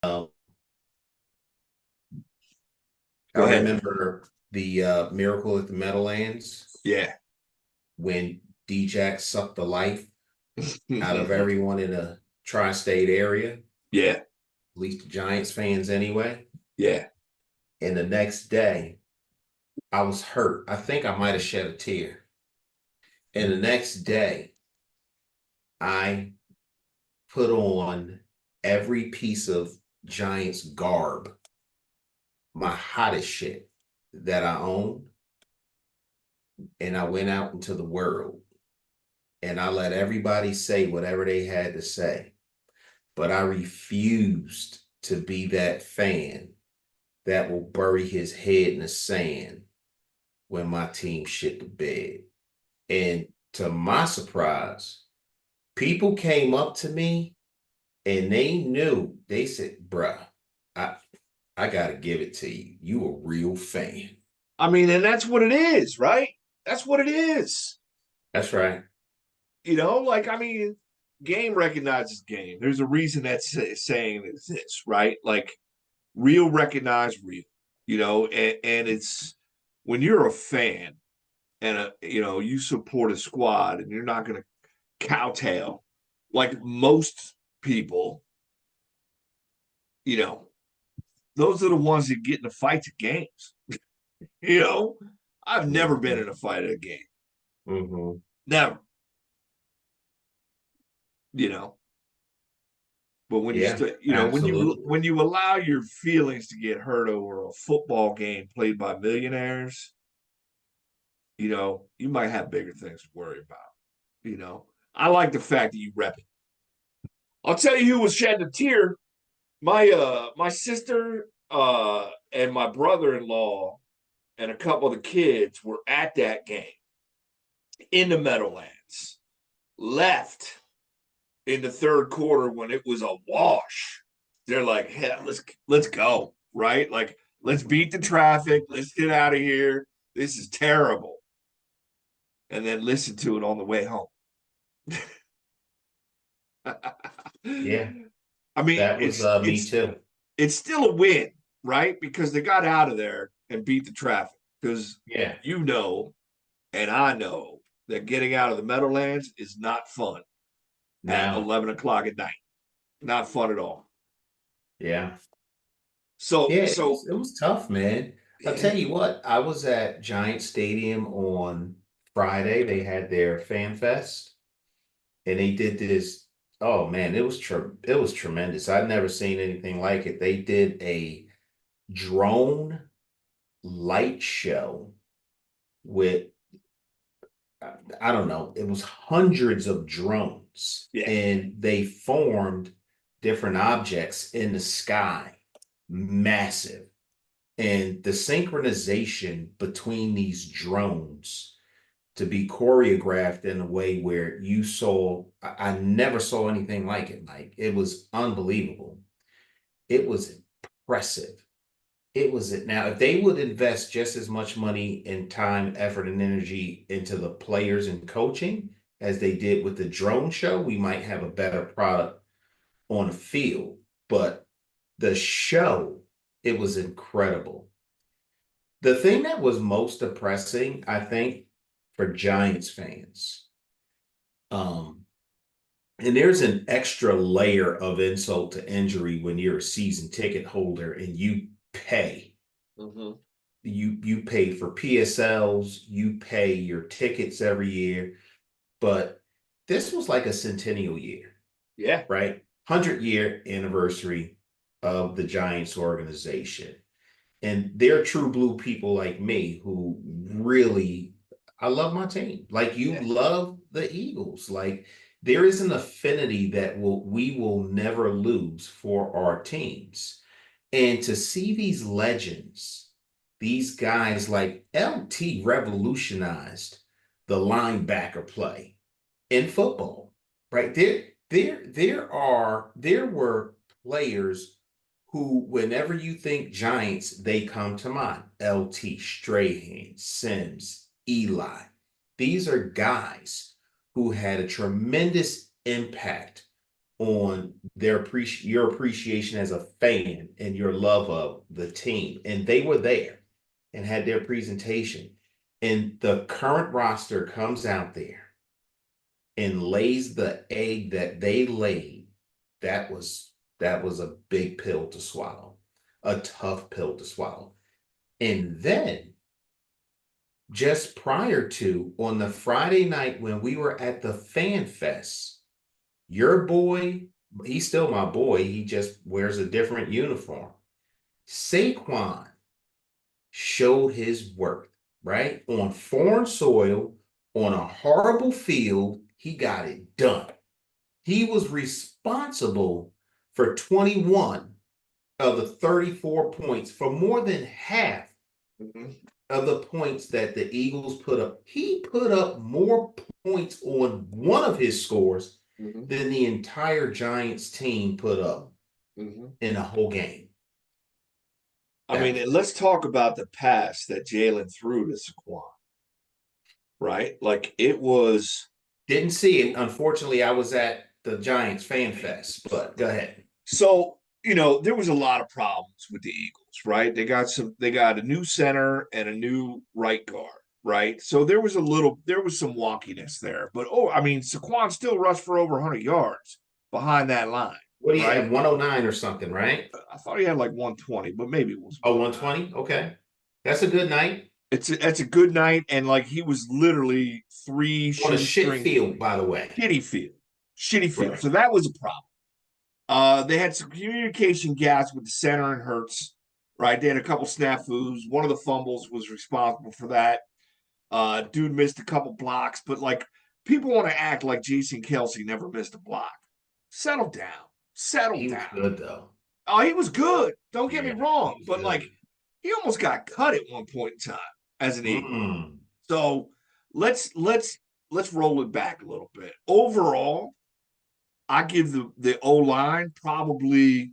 Um, I Go ahead. remember the Miracle at the Meadowlands Yeah. when D-Jack sucked the life out of everyone in the tri-state area, at Yeah. least the Giants fans anyway. Yeah. And the next day, I was hurt. I think I might have shed a tear. And the next day, I put on every piece of Giants garb, my hottest shit that I own, and I went out into the world and I let everybody say whatever they had to say. But I refused to be that fan that will bury his head in the sand when my team shit the bed. And to my surprise, people came up to me and they knew, they said, bruh, I I gotta give it to you. You a real fan. I mean, and that's what it is, right? That's what it is. That's right. Like, I mean, game recognizes game. There's a reason that's saying this, right? Like, real recognize real, and it's when you're a fan and, you support a squad and you're not going to cowtail like most people, you know, those are the ones that get in the fights at games. You know, I've never been Mm-hmm. in a fight at a game. Mm-hmm. Never, you know. But when you Yeah, st- you know absolutely. when you allow your feelings to get hurt over a football game played by millionaires, you might have bigger things to worry about. I like the fact that you rep it. I'll tell you who was shedding a tear. My sister and my brother-in-law and a couple of the kids were at that game in the Meadowlands. Left in the third quarter when it was a wash. They're like, hey, let's go, right? Like, let's beat the traffic. Let's get out of here. This is terrible. And then listen to it on the way home. Yeah, I mean, that was me too. it's still a win, right? Because they got out of there and beat the traffic. Because Yeah. you know, and I know that getting out of the Meadowlands is not fun at Now, 11 o'clock at night. Not fun at all. yeah. So, Yeah, so it was tough, man. I'll tell yeah. you what, I was at Giant Stadium on Friday. They had their fan fest and they did this. Oh man, it was tremendous. I'd never seen anything like it. They did a drone light show with I don't know, it was hundreds of drones Yeah. and they formed different objects in the sky. Massive. And the synchronization between these drones to be choreographed in a way where you saw, I never saw anything like it. Like it was unbelievable. It was impressive. It was it. Now, if they would invest just as much money and time, effort, and energy into the players and coaching as they did with the drone show, we might have a better product on the field. But the show, it was incredible. The thing that was most depressing, I think, for Giants fans, um, and there's an extra layer of insult to injury when you're a season ticket holder and you pay. Mm-hmm. You pay for PSLs, you pay your tickets every year, but this was like a centennial year, Yeah. right? 100-year anniversary of the Giants organization. And they're true blue people like me who really, I love my team. Like you Yeah. love the Eagles. Like there is an affinity that we will never lose for our teams. And to see these legends, these guys like LT revolutionized the linebacker play in football, right? There were players who, whenever you think Giants, they come to mind. LT, Strahan, Sims, Eli. These are guys who had a tremendous impact on your appreciation as a fan and your love of the team. And they were there and had their presentation. And the current roster comes out there and lays the egg that they laid. That was a big pill to swallow, a tough pill to swallow. And then just prior to on the Friday night when we were at the Fan Fest, your boy, he's still my boy, he just wears a different uniform. Saquon showed his worth, right? On foreign soil, on a horrible field, he got it done. He was responsible for 21 of the 34 points, for more than half of the points that the Eagles put up. He put up more points on one of his scores than the entire Giants team put up in a whole game. I mean, and let's talk about the pass that Jalen threw to Saquon, right? Like it was. Didn't see it. Unfortunately, I was at the Giants Fan Fest, but go ahead. So, there was a lot of problems with the Eagles, right? They got a new center and a new right guard, right? So there was some wonkiness there. But Saquon still rushed for over 100 yards behind that line. What do you have? 109 or something, right? I thought he had like 120, but maybe it was 120. Okay. That's a good night. It's a good night, and like he was literally three on a shit field, by the way. Shitty field. Right. So that was a problem. They had some communication gaps with the center and Hurts, right? They had a couple snafus. One of the fumbles was responsible for that. Dude missed a couple blocks, but like people want to act like Jason Kelce never missed a block. Settle down. He was good though. Oh, he was good. Don't get me wrong, but like he almost got cut at one point in time as an Eagle. So let's roll it back a little bit. Overall, I give the O-line probably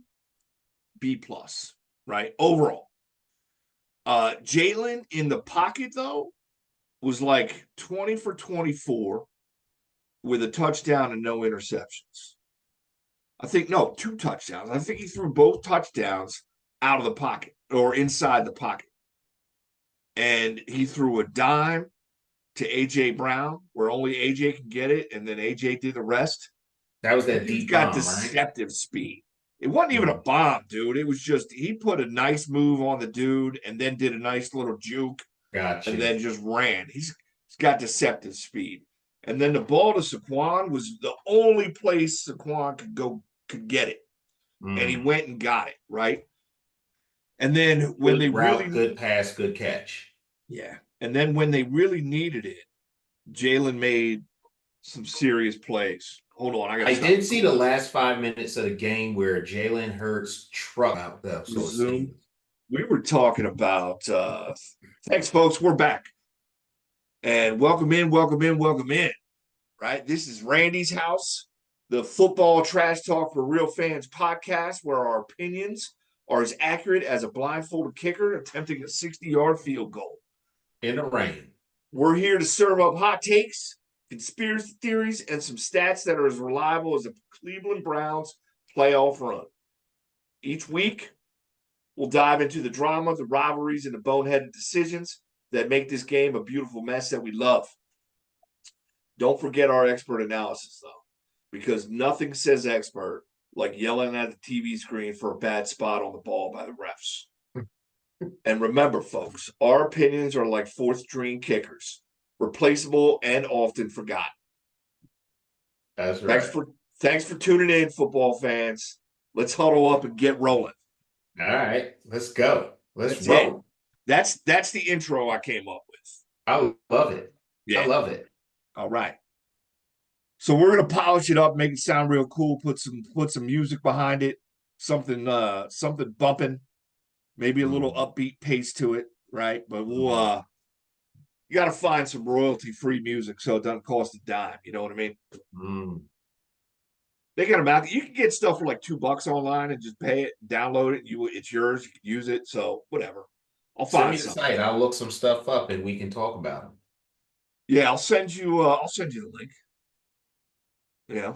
B+, right? Overall. Jalen in the pocket, though, was like 20 for 24 with a touchdown and no interceptions. Two touchdowns. I think he threw both touchdowns out of the pocket or inside the pocket. And he threw a dime to A.J. Brown, where only A.J. can get it, and then A.J. did the rest. That was that deep bomb, deceptive speed. It wasn't even a bomb, dude. It was just he put a nice move on the dude and then did a nice little juke. Gotcha. And then just ran. He's got deceptive speed. And then the ball to Saquon was the only place Saquon could get it. And he went and got it, right? And then when good pass, good catch. Yeah. And then when they really needed it, Jalen made some serious plays. Hold on, I did see the last 5 minutes of the game where Jalen Hurts truck out the Zoom. We were talking about thanks, folks. We're back. And welcome in. Right? This is Randy's house, the Football Trash Talk for Real Fans podcast, where our opinions are as accurate as a blindfolded kicker attempting a 60-yard field goal. In the rain. We're here to serve up hot takes, conspiracy theories, and some stats that are as reliable as the Cleveland Browns playoff run. Each week, we'll dive into the drama, the rivalries, and the boneheaded decisions that make this game a beautiful mess that we love. Don't forget our expert analysis, though, because nothing says expert like yelling at the TV screen for a bad spot on the ball by the refs. And remember, folks, our opinions are like fourth-string kickers, replaceable and often forgotten. That's right. Thanks for tuning in, football fans. Let's huddle up and get rolling. All right, let's go. Let's roll. That's the intro I came up with. I love it. Yeah. I love it. All right. So we're gonna polish it up, make it sound real cool. Put some music behind it, something bumping, maybe a little upbeat pace to it, right? But we'll you got to find some royalty-free music so it doesn't cost a dime. You know what I mean? They got them out. You can get stuff for like $2 online and just pay it, download it. It's yours. You can use it. So whatever. I'll find me the site. I'll look some stuff up and we can talk about them. Yeah, I'll send you the link. Yeah.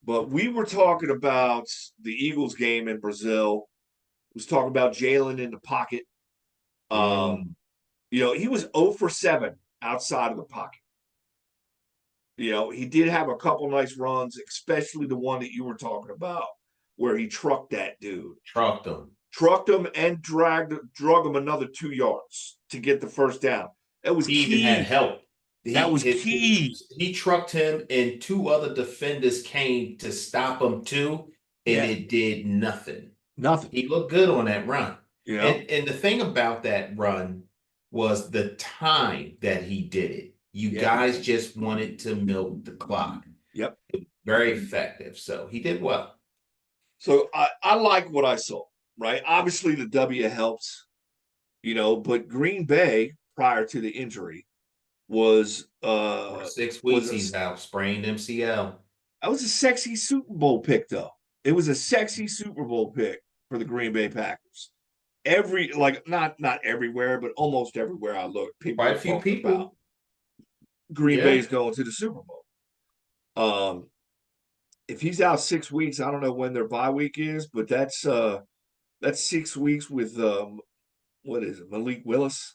But we were talking about the Eagles game in Brazil. Was talking about Jalen in the pocket. Mm, He was 0 for 7 outside of the pocket. He did have a couple nice runs, especially the one that you were talking about, where he trucked that dude. trucked them. Trucked him and drug him another 2 yards to get the first down. That was He even had key. help. That was He key. he trucked him, and two other defenders came to stop him too, and Yeah, it did nothing. nothing. He looked good on that run. You know, And the thing about that run was the time that he did it. You Yeah. guys just wanted to milk the clock. Yep. Very effective. So he did well. So I like what I saw, right? Obviously, the W helps, but Green Bay prior to the injury was For 6 weeks, was he's out, sprained MCL. that was a sexy Super Bowl pick, though. It was a sexy Super Bowl pick for the Green Bay Packers. Not everywhere, but almost everywhere I looked, people Quite were a few talking about people. Green Yeah. Bay's going to the Super Bowl. If he's out 6 weeks, I don't know when their bye week is, but that's 6 weeks with what is it, Malik Willis?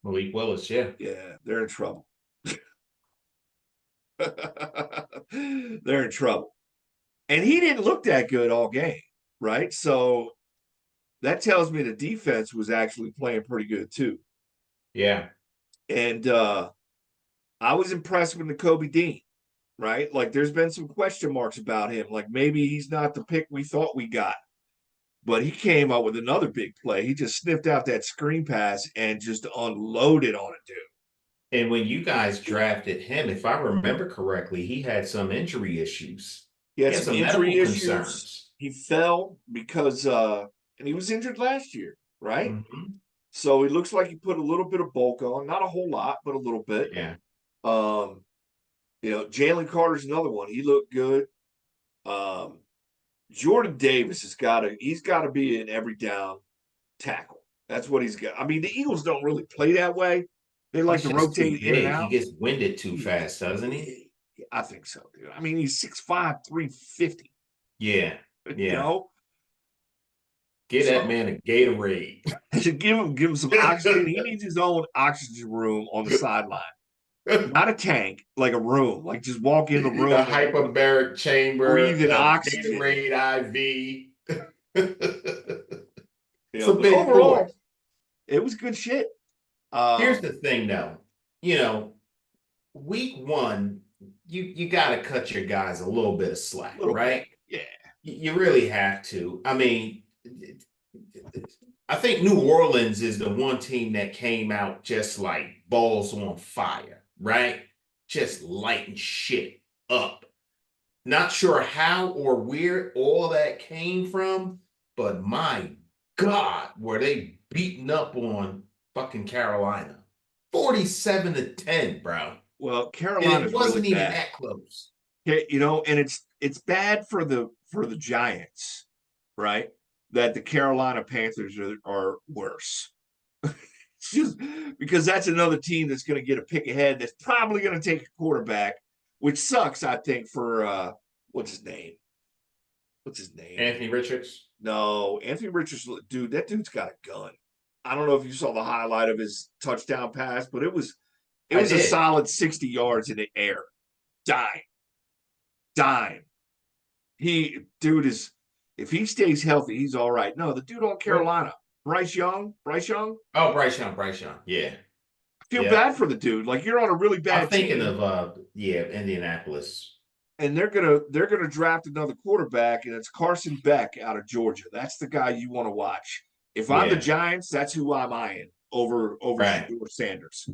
Malik Willis, yeah. Yeah, they're in trouble. They're in trouble. And he didn't look that good all game, right? So that tells me the defense was actually playing pretty good too. Yeah. And I was impressed with Nakobe Dean, right? Like there's been some question marks about him. Like maybe he's not the pick we thought we got. But he came up with another big play. He just sniffed out that screen pass and just unloaded on it, dude. And when you guys drafted him, if I remember correctly, he had some injury issues. He had He had some some injury medical issues. concerns. He fell because and he was injured last year, right? Mm-hmm. So it looks like he put a little bit of bulk on, not a whole lot, but a little bit. Yeah. Jalen Carter's another one. He looked good. Jordan Davis he's got to be an every down tackle. That's what he's got. I mean, the Eagles don't really play that way. They like He's to just too rotate in and big. He out. gets winded too fast, doesn't he? I think so, dude. I mean, he's 6'5", 350. Yeah. You Yeah. know? Get that man a Gatorade. give him some oxygen. He needs his own oxygen room on the sideline. Not a tank, like a room. Like just walk in the room. A hyperbaric chamber. Breathing oxygen. Gatorade IV. It's a big overall, boy. it was good shit. Here's the thing, though. Week 1, you got to cut your guys a little bit of slack, right? Yeah. You really have to. I mean, I think New Orleans is the one team that came out just like balls on fire, right? Just lighting shit up. Not sure how or where all that came from, but my God, were they beating up on fucking Carolina. 47-10, bro. Well, Carolina wasn't really even bad. that close. And it's bad for the Giants, right? That the Carolina Panthers are worse. It's just because that's another team that's going to get a pick ahead that's probably going to take a quarterback, which sucks, I think, for what's his name? Anthony Richards? No, Anthony Richards, dude, that dude's got a gun. I don't know if you saw the highlight of his touchdown pass, but it was a solid 60 yards in the air. Dime. If he stays healthy, he's all right. No, the dude on Carolina, Bryce Young. Oh, Bryce Young. Yeah. I feel bad for the dude. Like you're on a really bad I'm thinking team. of Indianapolis. And they're gonna draft another quarterback, and it's Carson Beck out of Georgia. That's the guy you want to watch. If I'm the Giants, that's who I'm eyeing over Shedeur Sanders.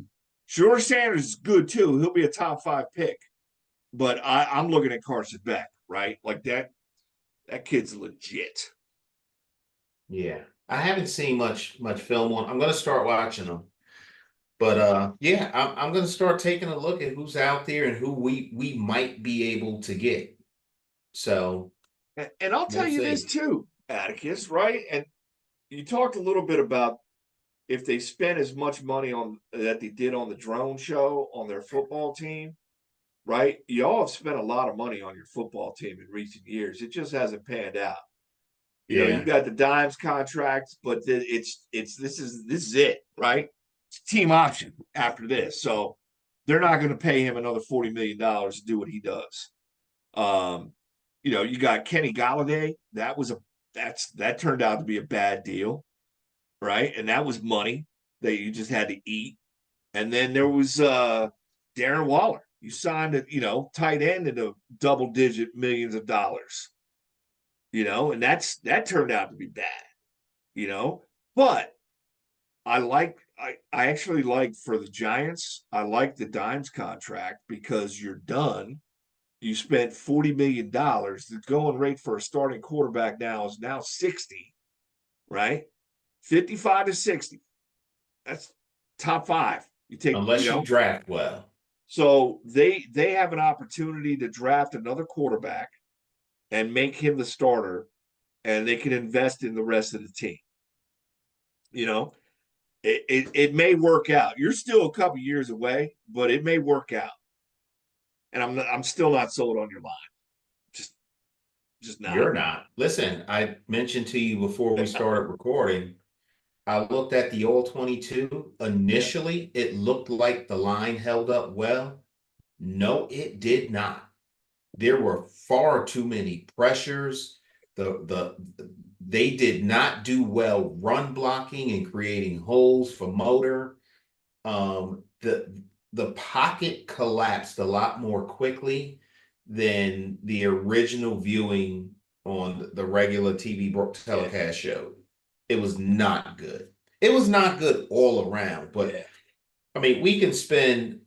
Shedeur Sanders is good too. He'll be a top 5 pick. But I'm looking at Carson Beck, right? Like that kid's legit. Yeah. I haven't seen much film on. I'm gonna start watching them. But I'm gonna start taking a look at who's out there and who we might be able to get. So and I'll tell you this too, Atticus, right? And you talked a little bit about if they spent as much money on that they did on the drone show on their football team, right? Y'all have spent a lot of money on your football team in recent years. It just hasn't panned out. You know, you Yeah. got the Dimes contract, but it's this is it, right? It's team option after this, so they're not going to pay him another $40 million to do what he does. Um, you know, you got Kenny Galladay. That turned out to be a bad deal, right? And that was money that you just had to eat. And then there was Darren Waller. You signed a tight end into double digit millions of dollars, and that turned out to be bad, you know. But I actually like for the Giants, I like the Dimes contract because you're done. You spent $40 million. The going rate for a starting quarterback now is now 60, right? 55 to 60. That's top five. You take, Unless you draft well. so they have an opportunity to draft another quarterback and make him the starter, and they can invest in the rest of the team. You know, it may work out. You're still a couple years away, but it may work out. And I'm still not sold on your line. Just just not. You're not. Listen, I mentioned to you before we started recording, I looked at the all 22. Yeah. Initially, it looked like the line held up well. No, it did not. There were far too many pressures. They did not do well run blocking and creating holes for Motor. The pocket collapsed a lot more quickly than the original viewing on the regular TV Yeah. telecast showed. It was not good. It was not good all around. But Yeah. I mean, we can spend.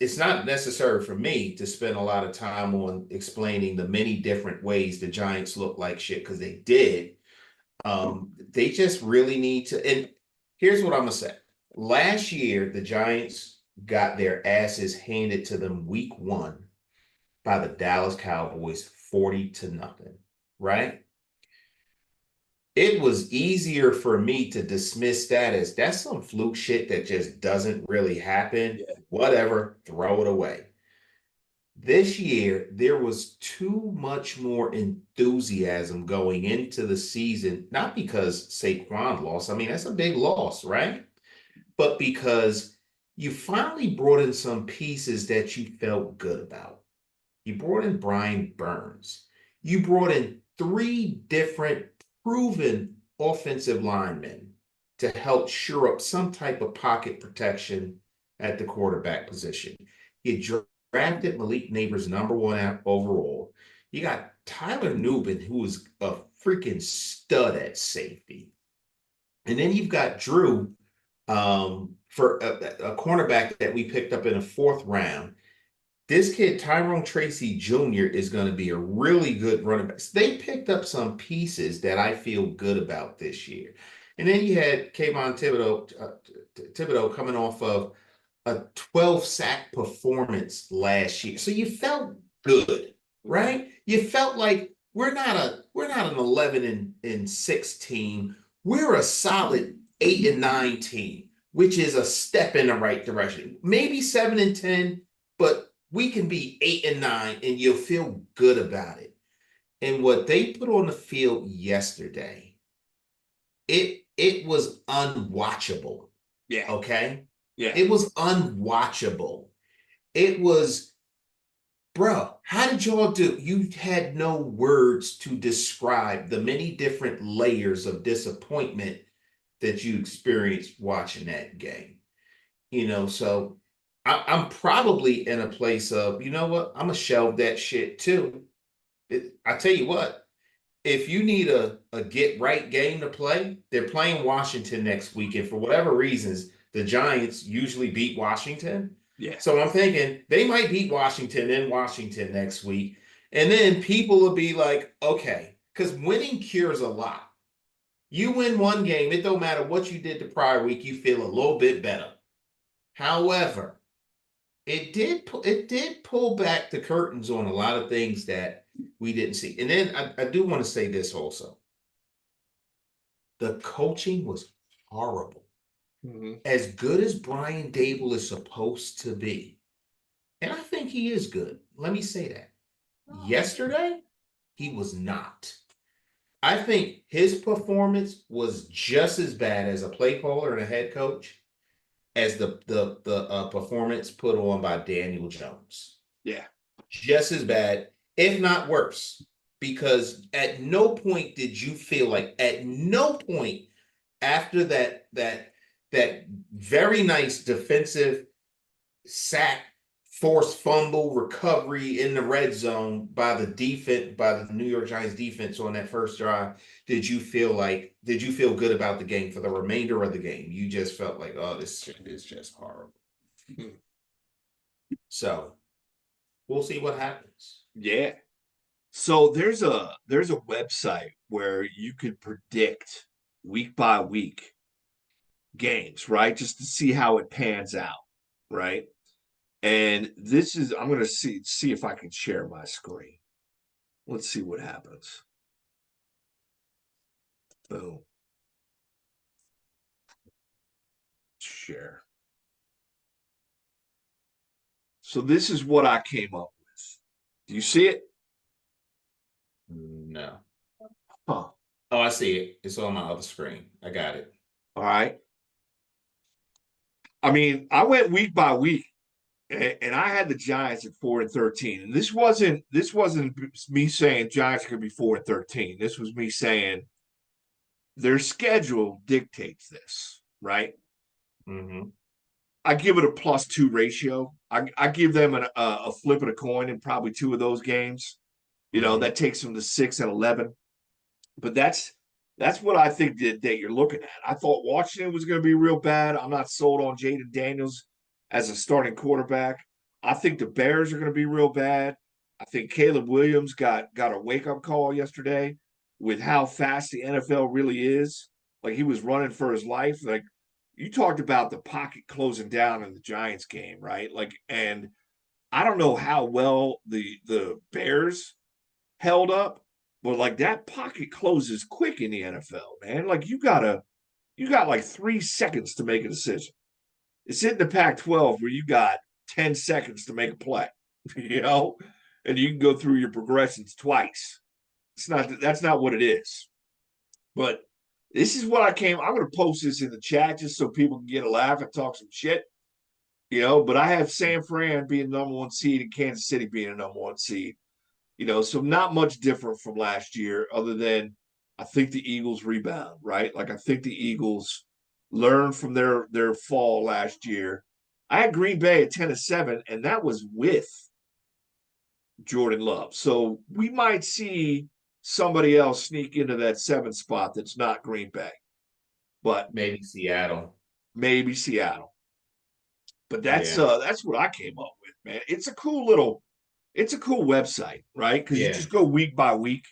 It's not necessary for me to spend a lot of time on explaining the many different ways the Giants look like shit because they did. They just really need to. And here's what I'm gonna say. Last year, the Giants got their asses handed to them week one by the Dallas Cowboys 40-0, right? It was easier for me to dismiss that as that's some fluke shit that just doesn't really happen. Yeah. Whatever, throw it away. This year, there was too much more enthusiasm going into the season, not because Saquon lost. I mean, that's a big loss, right? But because you finally brought in some pieces that you felt good about. You brought in Brian Burns. You brought in three different proven offensive linemen to help shore up some type of pocket protection at the quarterback position. You drafted Malik Neighbors #1 overall. You got Tyler Nubin, who is a freaking stud at safety. And then you've got Drew for a cornerback that we picked up in the fourth round. This kid, Tyrone Tracy Jr., is going to be a really good running back. They picked up some pieces that I feel good about this year. And then you had Kayvon Thibodeaux coming off of a 12 sack performance last year. So you felt good, right? You felt like we're not an 11-6 team. We're a solid 8-9 team, which is a step in the right direction. Maybe 7-10, but we can be 8-9 and you'll feel good about it. And what they put on the field yesterday, it was unwatchable. Yeah. Okay. Yeah. It was unwatchable. It was, bro, how did y'all do? You had no words to describe the many different layers of disappointment that you experienced watching that game. So I'm probably in a place of, you know what? I'm gonna shelve that shit too. I tell you what, if you need a get right game to play, they're playing Washington next week. And for whatever reasons, the Giants usually beat Washington. Yeah. So I'm thinking they might beat Washington in Washington next week. And then people will be like, okay, because winning cures a lot. You win one game, it don't matter what you did the prior week, you feel a little bit better. However, it did pull back the curtains on a lot of things that we didn't see. And then I do want to say this also. The coaching was horrible. Mm-hmm. As good as Brian Dable is supposed to be, And I think he is good. Let me say that. Yesterday, he was not. I think his performance was just as bad as a play caller and a head coach as the performance put on by Daniel Jones. Yeah. Just as bad, if not worse. Because at no point did you feel like, at no point after that very nice defensive sack, forced fumble recovery in the red zone by the New York Giants defense on that first drive, did you feel good about the game for the remainder of the game? You just felt like, oh, this shit is just horrible. So we'll see what happens. Yeah. So there's a website where you could predict week by week games, right? Just to see how it pans out, right? And this is I'm gonna see if I can share my screen. Let's see what happens. Boom. Share. So this is what I came up with. Do you see it? No. Huh. Oh, I see it. It's on my other screen. I got it. All right. I mean, I went week by week, and I had the Giants at 4-13. And this wasn't me saying Giants could be 4-13. This was me saying their schedule dictates this, right? Mm-hmm. I give it a +2 ratio. I give them a flip of a coin in probably two of those games. Mm-hmm. That takes them to 6-11. But that's what I think that you're looking at. I thought Washington was going to be real bad. I'm not sold on Jaden Daniels as a starting quarterback. I think the Bears are going to be real bad. I think Caleb Williams got a wake up call yesterday with how fast the NFL really is. Like he was running for his life. Like you talked about the pocket closing down in the Giants game, right? Like, and I don't know how well the Bears held up, but like that pocket closes quick in the NFL, man. Like you got like 3 seconds to make a decision. It's in the Pac-12 where you got 10 seconds to make a play, you know, and you can go through your progressions twice. That's not what it is. But this is what I'm going to post this in the chat just so people can get a laugh and talk some shit, But I have San Fran being the number one seed and Kansas City being a number one seed. So not much different from last year, other than I think the Eagles rebound, right? Like I think the Eagles learn from their fall last year. I had Green Bay at 10-7, and that was with Jordan Love. So we might see somebody else sneak into that 7th spot that's not Green Bay, but Maybe Seattle. maybe Seattle. But Yeah. that's what I came up with, man. It's a cool website, right? Because you Yeah. just go week by week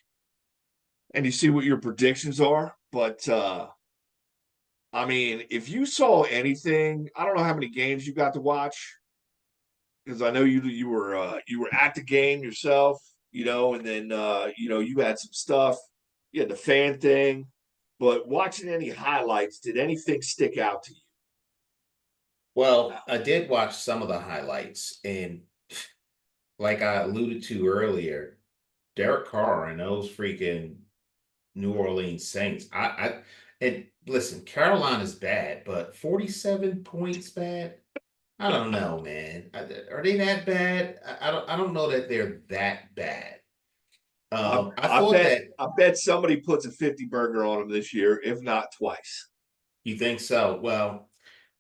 and you see what your predictions are. But I mean, if you saw anything, I don't know how many games you got to watch because I know you were at the game yourself, and then you had some stuff. You had the fan thing, but watching any highlights, did anything stick out to you? Well, I did watch some of the highlights, and like I alluded to earlier, Derek Carr and those freaking New Orleans Saints. And listen, Carolina's bad, but 47 points bad. I don't know, man. Are they that bad? I don't know that they're that bad. I I thought bet that. I bet somebody puts a 50 burger on them this year, if not twice. You think so? Well,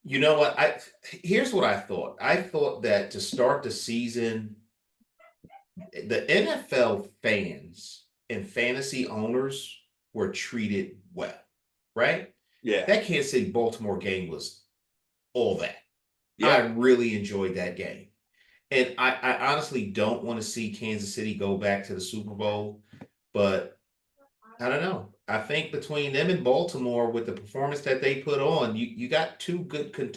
you know what? Here's what I thought. I thought that to start the season, the NFL fans and fantasy owners were treated well, right? Yeah, That Kansas City Baltimore game was all that. I yeah. really enjoyed that game. And I honestly don't want to see Kansas City go back to the Super Bowl, but I don't know. I think between them and Baltimore, with the performance that they put on, you got two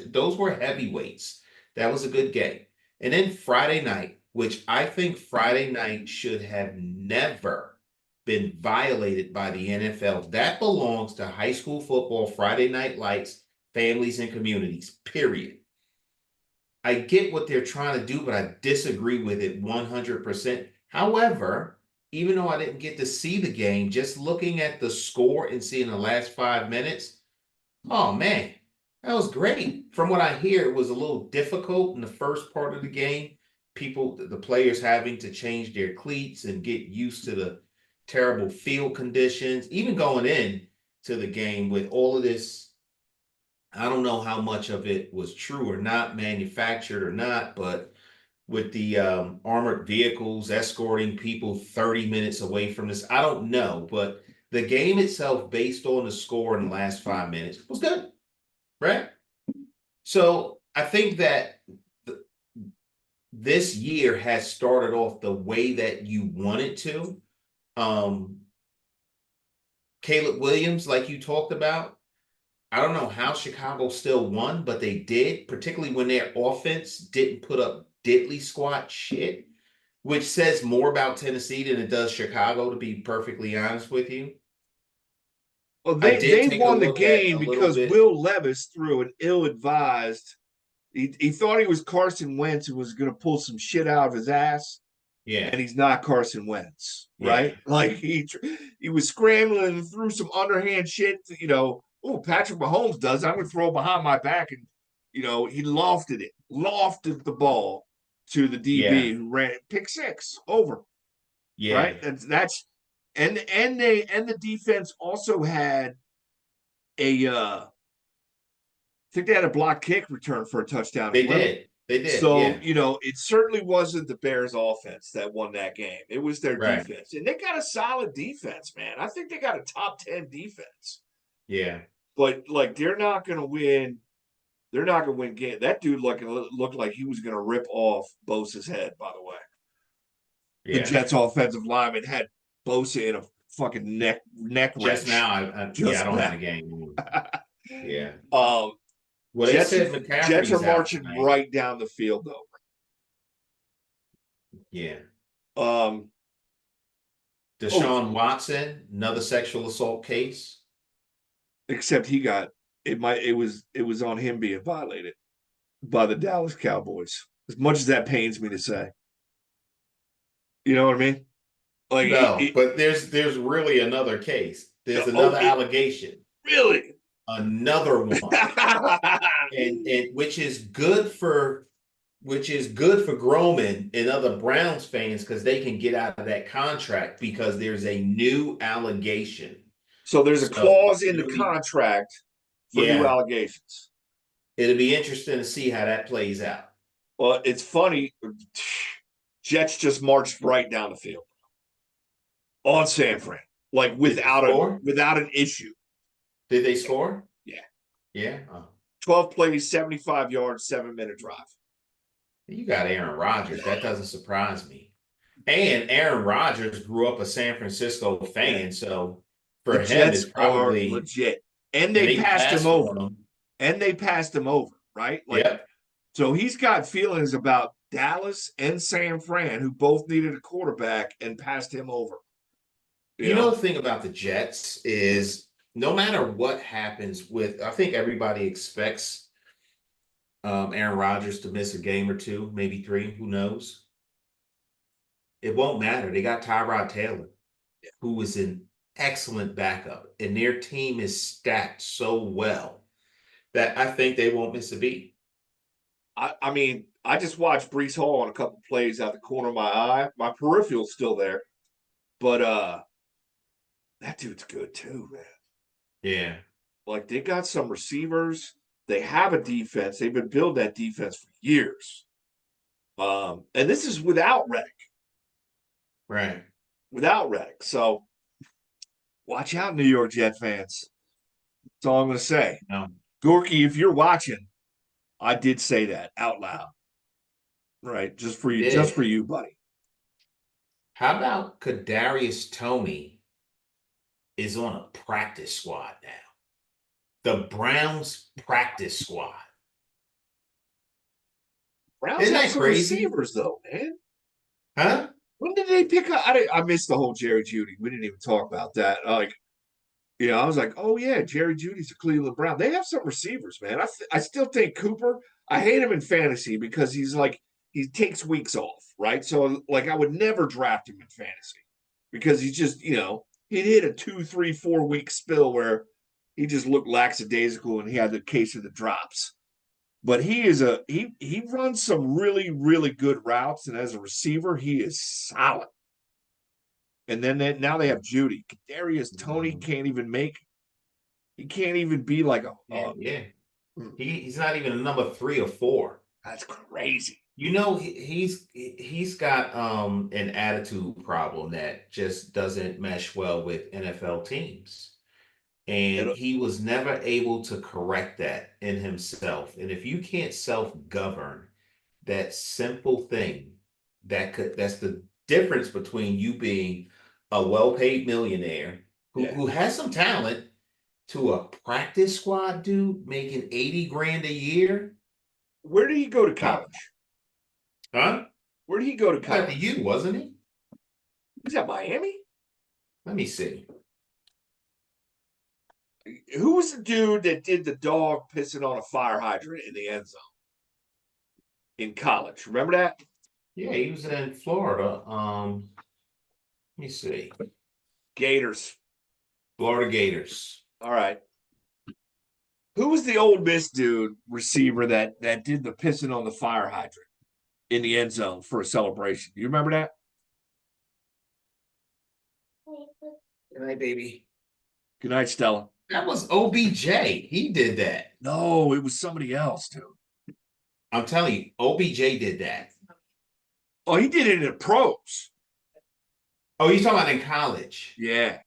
those were heavyweights. That was a good game. And then Friday night, which I think Friday night should have never been violated by the NFL. That belongs to high school football, Friday night lights, families, and communities, period. I get what they're trying to do, but I disagree with it 100%. However, even though I didn't get to see the game, just looking at the score and seeing the last 5 minutes, oh man, that was great. From what I hear, it was a little difficult in the first part of the game. People, the players having to change their cleats and get used to the terrible field conditions, even going in to the game with all of this. I don't know how much of it was true or not, manufactured or not, but with the armored vehicles escorting people 30 minutes away from this, I don't know. But the game itself, based on the score in the last 5 minutes, was good, right? So I think that this year has started off the way that you want it to. Um, Caleb Williams, like you talked about, I don't know how Chicago still won, but they did, particularly when their offense didn't put up diddly squat shit, which says more about Tennessee than it does Chicago, to be perfectly honest with you. Well, I they did they take a won the look at a game little because bit. Will Levis threw an ill-advised. He thought he was Carson Wentz and was going to pull some shit out of his ass, Yeah, and he's not Carson Wentz, yeah, right? Like he was scrambling and threw some underhand shit. Oh, Patrick Mahomes does. I'm going to throw behind my back, and he lofted the ball to the DB yeah, who ran pick six over, yeah. right? And the defense also had I think they had a block kick return for a touchdown as They well. did. They did. So, Yeah, it certainly wasn't the Bears offense that won that game. It was their right. defense. And they got a solid defense, man. I think they got a top 10 defense. Yeah, But like they're not gonna win. They're not gonna win game. That dude looked like he was gonna rip off Bosa's head, by the way. The yeah. Jets offensive lineman had Bosa in a fucking neck Just wrench now, yeah, I just don't have now. the game. Yeah. um Well, they Jets said Jets are McCaffrey's out marching tonight. right down the field though. Yeah. Um, oh, Deshaun Watson, another sexual assault case. except it was on him being violated by the Dallas Cowboys. As much as that pains me to say, you know what I mean? Like No, but there's really another case. There's oh, another allegation, really? another one, and which is good for Groman and other Browns fans because they can get out of that contract because there's a new allegation. So there's a So clause in the contract for new yeah, allegations. it'll be interesting to see how that plays out. Well, it's funny. Jets just marched right down the field on San Fran, like Did they score? without an issue. Did they score? Yeah. Yeah. Oh. 12 plays, 75 yards, 7-minute drive. You got Aaron Rodgers. That doesn't surprise me. And Aaron Rodgers grew up a San Francisco fan, so The for him, Jets it's are probably legit. And and they they passed him passed over. on him. And they passed him over, right? Like, Yep. so he's got feelings about Dallas and San Fran, who both needed a quarterback and passed him over. You know the thing about the Jets is no matter what happens with, I think everybody expects Aaron Rodgers to miss a game or two, maybe three. Who knows? It won't matter. They got Tyrod Taylor, who is an excellent backup, and their team is stacked so well that I think they won't miss a beat. I mean, I just watched Brees Hall on a couple plays out the corner of my eye. My peripheral's still there, but that dude's good too, man. Yeah. Like they got some receivers. They have a defense. They've been building that defense for years. And this is without Reddick. Right. Without Reddick. So watch out, New York Jet fans. That's all I'm going to say. No. Gorky, if you're watching, I did say that out loud. Right. Just for you, buddy. How about Kadarius Toney is on a practice squad now? The Browns practice squad. Browns Isn't have that some crazy? receivers, though, man. Huh? When did they pick up? I missed the whole Jerry Jeudy. We didn't even talk about that. Like, I was like, oh yeah, Jerry Judy's a Cleveland Brown. They have some receivers, man. I still think Cooper. I hate him in fantasy because he's like he takes weeks off, right? So like I would never draft him in fantasy because he's just he'd hit a 2, 3, 4 week spill where he just looked lackadaisical and he had the case of the drops. But he runs some really really good routes, and as a receiver, he is solid. And then now they have Judy. Kadarius Toney can't even make. He can't even be like Yeah. He's not even a number 3 or 4. That's crazy. He's got an attitude problem that just doesn't mesh well with NFL teams. And he was never able to correct that in himself. And if you can't self-govern that simple thing, that's the difference between you being a well-paid millionaire who has some talent to a practice squad dude making 80 grand a year. Where did he go to college? Huh? Where did he go to college? At the U, wasn't he? Was that Miami? Let me see. Who was the dude that did the dog pissing on a fire hydrant in the end zone in college? Remember that? Yeah, he was in Florida. Let me see. Gators. Florida Gators. All right. Who was the Ole Miss dude receiver that did the pissing on the fire hydrant in the end zone for a celebration? Do you remember that? Good night, baby. Good night, Stella. That was OBJ. He did that. No, it was somebody else, dude. I'm telling you, OBJ did that. Oh, he did it in the pros. Oh, you're talking about in college? Yeah.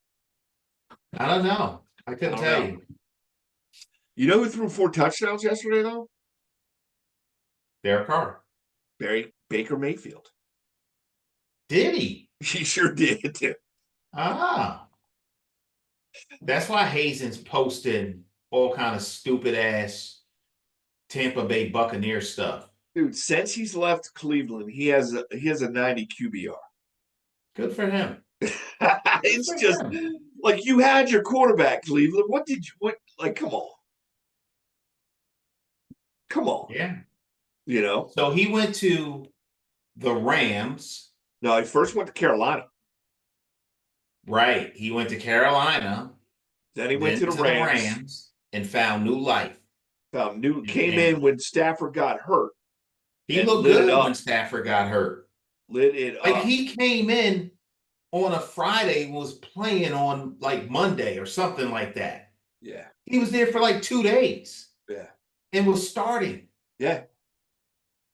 I don't know. I couldn't tell you. You know who threw 4 touchdowns yesterday, though? Derek Carr. Baker Mayfield. Did he? He sure did. Ah. That's why Hazen's posting all kind of stupid ass Tampa Bay Buccaneer stuff. Dude, since he's left Cleveland, he has a 90 QBR. Good for him. It's just like you had your quarterback, Cleveland. Come on. Come on. Yeah. So he went to the Rams. No, he first went to Carolina. Right. He went to Carolina. Then he went to the Rams and found new life. Came in when Stafford got hurt. He looked good when Stafford got hurt. Lit it up. Like he came in on a Friday, was playing on like Monday or something like that. Yeah. He was there for like 2 days. Yeah. And was starting. Yeah.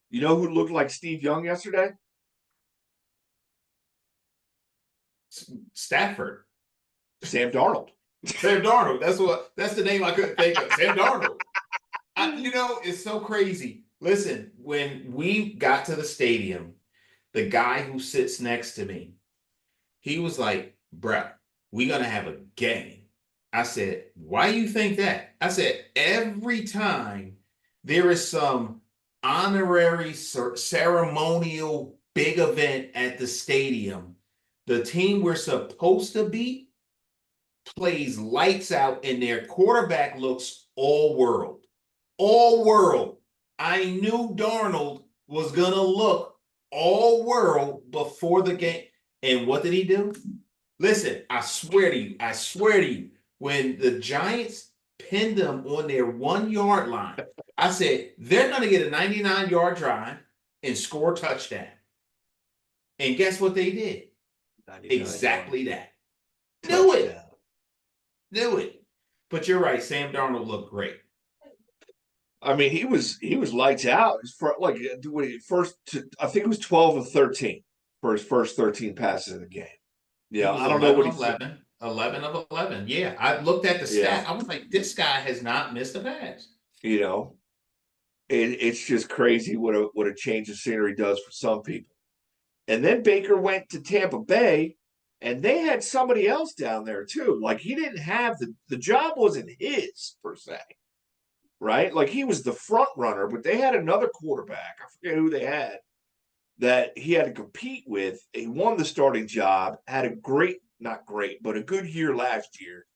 You know who looked like Steve Young yesterday? Stafford. Sam Darnold. Sam Darnold. That's the name I couldn't think of. Sam Darnold. It's so crazy. Listen, when we got to the stadium, the guy who sits next to me, he was like, "Bruh, we're going to have a game." I said, "Why you think that?" I said, every time there is some honorary ceremonial big event at the stadium, the team we're supposed to beat plays lights out and their quarterback looks all world. All world. I knew Darnold was going to look all world before the game. And what did he do? Listen, I swear to you, when the Giants pinned them on their 1 yard line, I said, they're going to get a 99-yard drive and score a touchdown. And guess what they did? Exactly that. Knew it. But you're right. Sam Darnold looked great. I mean, he was lights out. I think it was 12 of 13 for his first 13 passes in the game. Yeah, I don't know what he's 11 of 11. Yeah, I looked at the stat. I was like, this guy has not missed a pass. It's just crazy what a change of scenery does for some people. And then Baker went to Tampa Bay, and they had somebody else down there too. Like he didn't have the job wasn't his per se, right? Like he was the front runner, but they had another quarterback. I forget who they had that he had to compete with. He won the starting job, had not great, but a good year last year.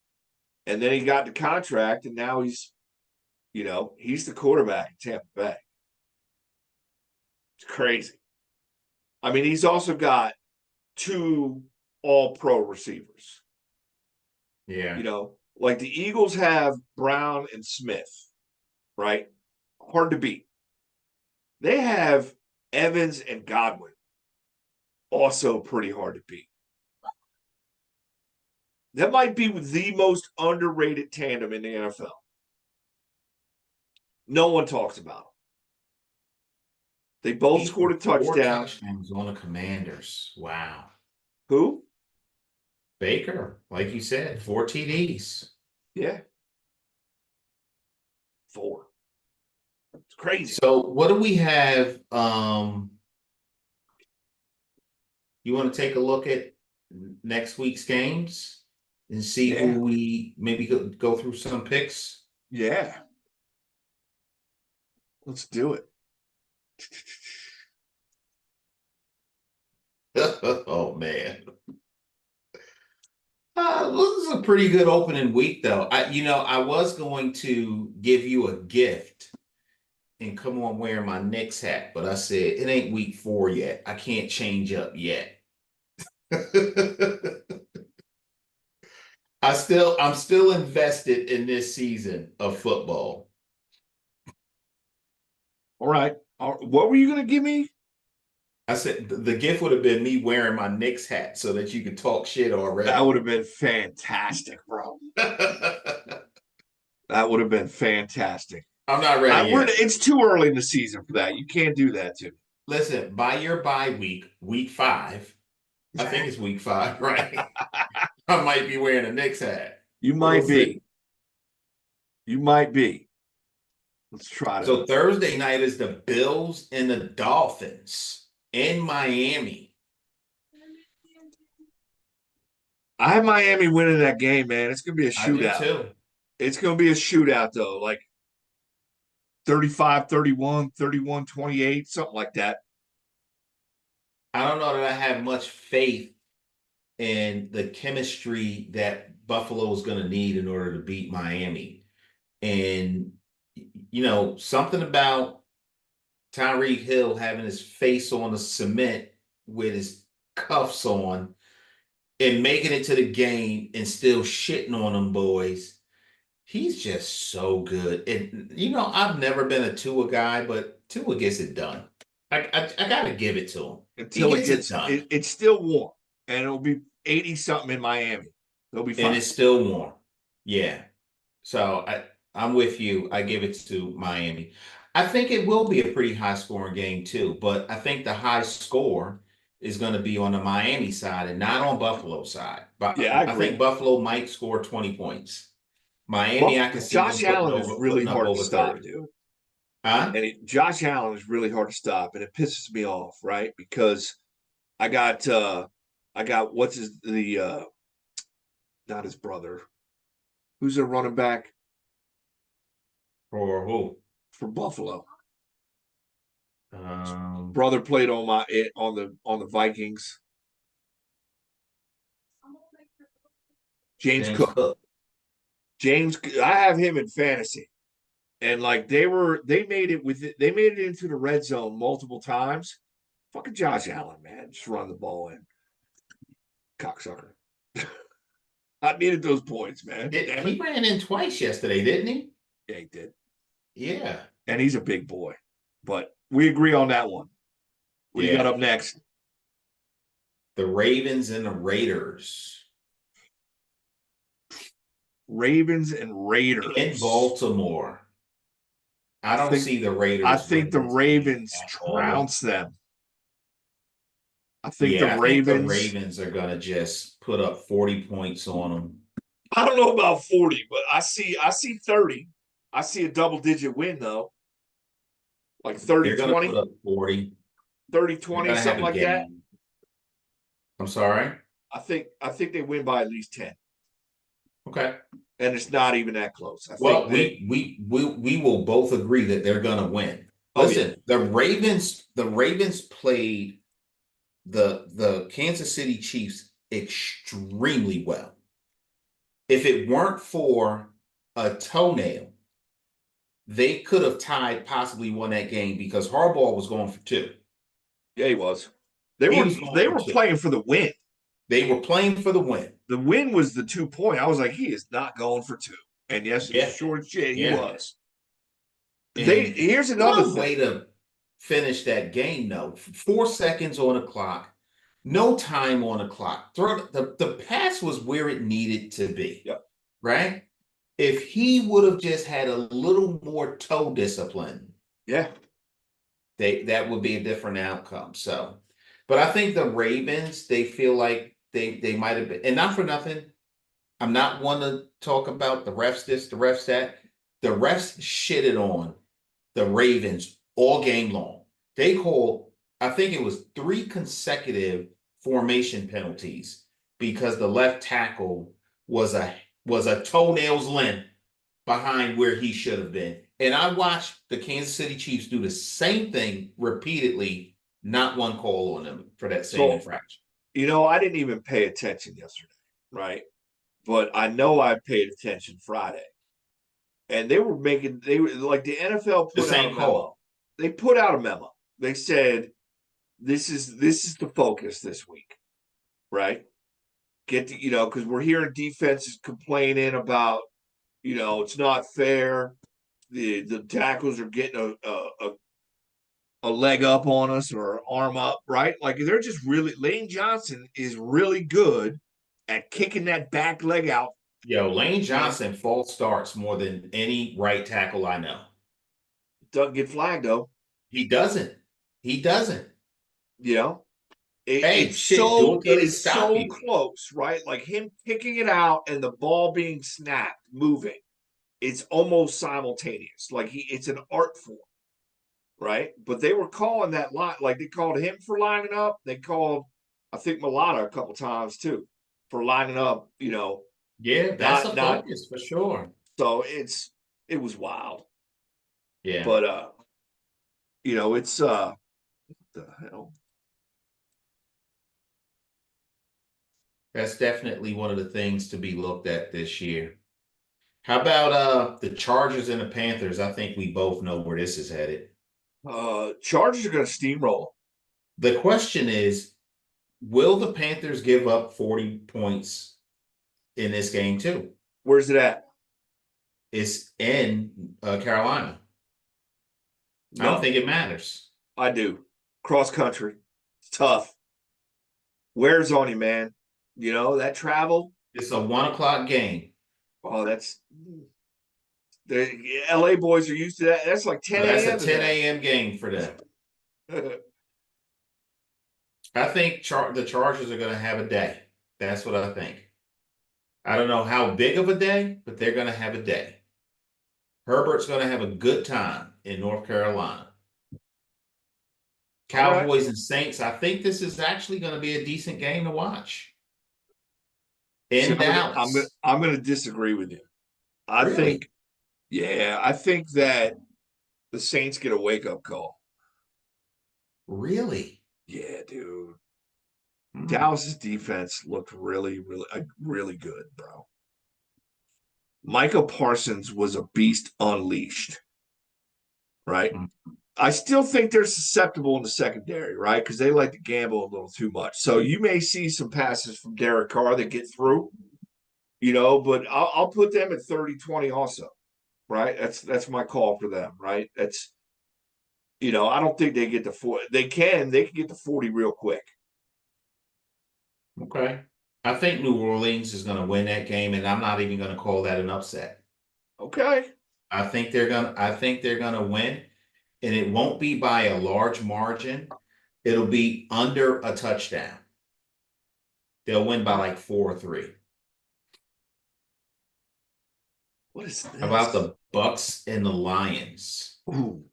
And then he got the contract, and now he's the quarterback in Tampa Bay. It's crazy. I mean, he's also got 2 all-pro receivers. Yeah. Like the Eagles have Brown and Smith, right? Hard to beat. They have Evans and Godwin, also pretty hard to beat. That might be the most underrated tandem in the NFL. No one talks about them. They both scored a touchdown. 4 touchdowns on the Commanders. Wow. Who? Baker, like you said, 4 TDs. Yeah. 4. It's crazy. So what do we have? You want to take a look at next week's games and see who we maybe go through some picks? Yeah. Let's do it. Oh man. This is a pretty good opening week though. I was going to give you a gift and come on wearing my Knicks hat, but I said it ain't week 4 yet. I can't change up yet. I'm still invested in this season of football. All right. What were you going to give me? I said the gift would have been me wearing my Knicks hat so that you could talk shit already. That would have been fantastic, bro. That would have been fantastic. I'm not ready yet. It's too early in the season for that. You can't do that to me. Listen, by your bye week 5, I think it's week 5, right? I might be wearing a Knicks hat. You might be. You might be. Let's try to. So Thursday night is the Bills and the Dolphins in Miami. I have Miami winning that game, man. It's going to be a shootout. I do too. It's going to be a shootout, though. Like 35-31, 31-28, something like that. I don't know that I have much faith in the chemistry that Buffalo is going to need in order to beat Miami. And, something about Tyreek Hill having his face on the cement with his cuffs on and making it to the game and still shitting on them boys. He's just so good. And, I've never been a Tua guy, but Tua gets it done. I got to give it to him. Until it gets done. It's still warm, and it'll be 80-something in Miami. They'll be fine. And it's still warm. Yeah. So I'm with you. I give it to Miami. I think it will be a pretty high-scoring game, too. But I think the high score is going to be on the Miami side and not on Buffalo's side. But yeah, I think Buffalo might score 20 points. Miami, I can see Josh Allen is really hard to stop, 30. dude. Huh? And Josh Allen is really hard to stop, and it pisses me off, right? Because I got not his brother. Who's their running back? For who? For Buffalo. Brother played on the Vikings. James Cook. I have him in fantasy. And like they made it into the red zone multiple times. Fucking Josh Allen, man. Just run the ball in. Cocksucker. I needed those points, man. He ran in twice yesterday, didn't he? Yeah, he did. Yeah. And he's a big boy. But we agree on that one. What do you got up next? The Ravens and the Raiders. Ravens and Raiders. In Baltimore. I don't see the Raiders. I think the Ravens trounce them. I think the Ravens are going to just put up 40 points on them. I don't know about 40, but I see 30. I see a double-digit win, though. Like 30-20. Put up 40. 30-20, something like that. I'm sorry? I think they win by at least 10. Okay. And it's not even that close. We will both agree that they're going to win. Listen, the Ravens played the Kansas City Chiefs extremely well. if it weren't for a toenail, they could have tied, possibly won that game because Harbaugh was going for two. Yeah, he was. They He were was going they for were two. playing for the win. They were playing for the win. The win was the 2 point. I was like, he is not going for two. And yes, Yeah, sure as shit, he yeah. was. And Here's another what a thing. way to finish that game, though. 4 seconds on the clock, no time on the clock. The pass was where it needed to be, Yep. right? If he would have just had a little more toe discipline, Yeah. that would be a different outcome. So, but I think the Ravens, they feel like they might have been, and not for nothing. I'm not one to talk about the refs this, the refs that. The refs shitted on the Ravens all game long. They called, I think it was 3 consecutive formation penalties because the left tackle was a toenail's length behind where he should have been. And I watched the Kansas City Chiefs do the same thing repeatedly, not one call on them for that same So, infraction. I didn't even pay attention yesterday, right? But I know I paid attention Friday. And they were like the NFL The put out a same memo. call. They put out a memo. They said this is the focus this week, right? Because we're hearing defenses complaining about, it's not fair. The tackles are getting a leg up on us or an arm up, right? Like they're just really Lane Johnson is really good at kicking that back leg out. Yo, Lane Johnson false starts more than any right tackle I know. Doesn't get flagged though. He doesn't. He doesn't. You know, Hey, it's shit, do so it till it they is stop so you. close, right? Like him kicking it out and the ball being snapped, moving. It's almost simultaneous. Like it's an art form, right? But they were calling that line, like they called him for lining up. They called, I think, Mulata a couple times too for lining up. Yeah, that's a Not. focus for sure. So it was wild, Yeah, but it's what the hell. that's definitely one of the things to be looked at this year. How about the Chargers and the Panthers? I think we both know where this is headed. Chargers are going to steamroll. The question is, will the Panthers give up 40 points in this game too? Where's it at? It's in Carolina. I don't No, think it matters. I do. Cross country, it's tough. Wears on you, man. That travel. It's a 1 o'clock game. Oh, the LA boys are used to that. That's like 10 That's a a.m. 10 a.m. game for them. I think the Chargers are going to have a day. That's what I think. I don't know how big of a day, but they're going to have a day. Herbert's going to have a good time in North Carolina. Cowboys and Saints, I think this is actually going to be a decent game to watch. In Dallas. I'm gonna disagree with you. I Really? think that the Saints get a wake up call. Really? Yeah, dude. Hmm. Dallas's defense looked really, really, really good, bro. Micah Parsons was a beast unleashed, right? Hmm. I still think they're susceptible in the secondary, right? Because they like to gamble a little too much. So you may see some passes from Derek Carr that get through, but I'll put them at 30-20 also, right? That's my call for them, right? That's I don't think they get to 40. They can get to 40 real quick. Okay. I think New Orleans is going to win that game, and I'm not even going to call that an upset. Okay. I think they're gonna win, and it won't be by a large margin. It'll be under a touchdown. They'll win by like 4 or 3. What is How about this? the Bucks and the Lions Ooh.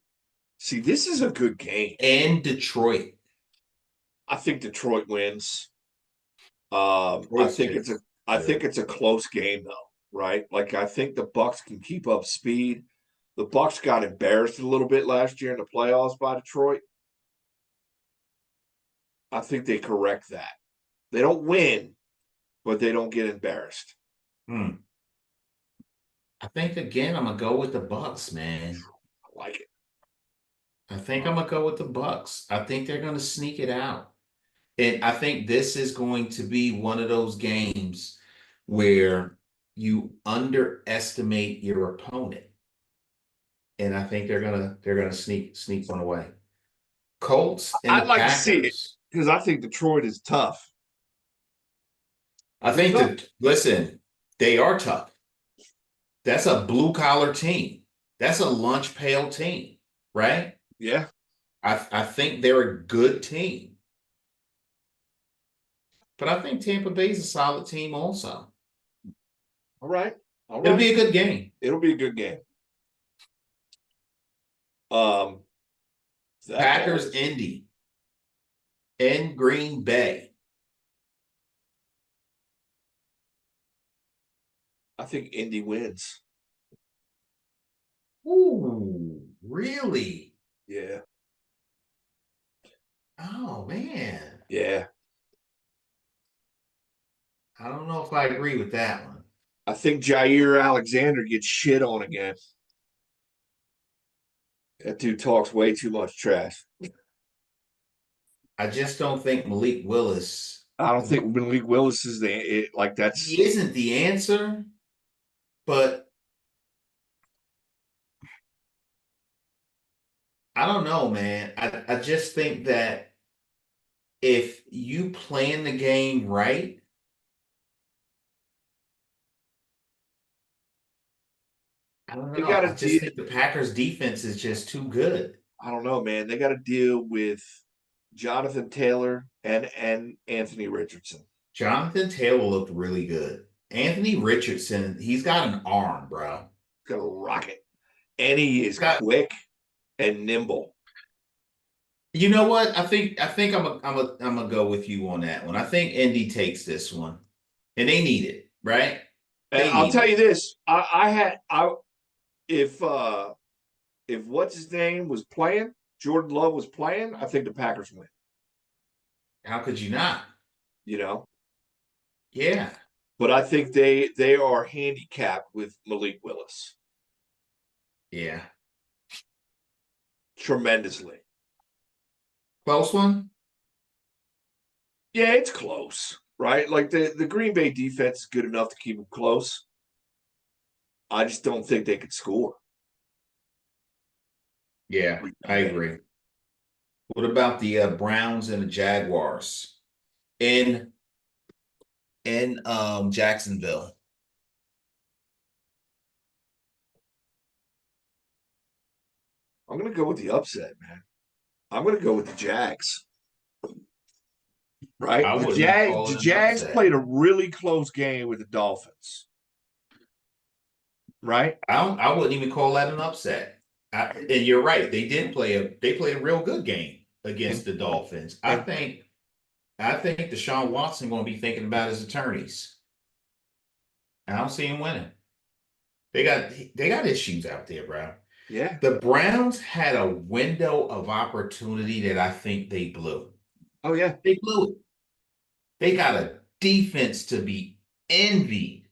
See, this is a good game. and Detroit? I think Detroit wins. Detroit's just I think good. it's a close game though, right? Like I think the Bucks can keep up speed. The Bucks got embarrassed a little bit last year in the playoffs by Detroit. I think they correct that. They don't win, but they don't get embarrassed. Hmm. I think again, I'm gonna go with the Bucks, man. I like it. I think I'm gonna go with the Bucks. I think they're gonna sneak it out. And I think this is going to be one of those games where you underestimate your opponent. And I think they're gonna sneak one away. Colts and the I'd like to see it Packers. because I think Detroit is tough. I They're think tough. that listen, they are tough. That's a blue collar team. That's a lunch pail team, right? Yeah. I think they're a good team. But I think Tampa Bay is a solid team also. All right. All It'll right. be a good game. It'll be a good game. Um, that Packers, goes. Indy, in Green Bay. I think Indy wins. Ooh, really? Yeah. Oh man. Yeah. I don't know if I agree with that one. I think Jair Alexander gets shit on again. That dude talks way too much trash. I just don't think Malik Willis. I don't think Malik Willis is like He that's. isn't the answer, but I don't know, man. I just think that if you plan the game right, I don't They know. got to I just deal. think the Packers defense is just too good. I don't know, man. They got to deal with Jonathan Taylor and Anthony Richardson. Jonathan Taylor looked really good. Anthony Richardson, he's got an arm, bro. Got a rocket, and he is He's got. quick and nimble. You know what? I think I'm gonna go with you on that one. I think Indy takes this one, and they need it, right? And They I'll need tell it. you this: if what's his name was playing, Jordan Love was playing, I think the Packers win. How could you not? You know, Yeah, but I think they are handicapped with Malik Willis yeah. tremendously. Close one. Yeah, it's close, right? Like the Green Bay defense is good enough to keep them close. I just don't think they could score. Yeah, I agree. What about the Browns and the Jaguars in Jacksonville? I'm going to go with the upset, man. I'm going to go with the Jags. Right? I The wouldn't even Jags, call the it an Jags upset. played a really close game with the Dolphins. Right? I wouldn't even call that an upset. And you're right. They played a real good game against And the Dolphins. I and think I think Deshaun Watson going to be thinking about his attorneys. I don't see him winning. They got issues out there, bro. yeah. The Browns had a window of opportunity that I think they blew. Oh yeah. They blew it. They got a defense to be envied.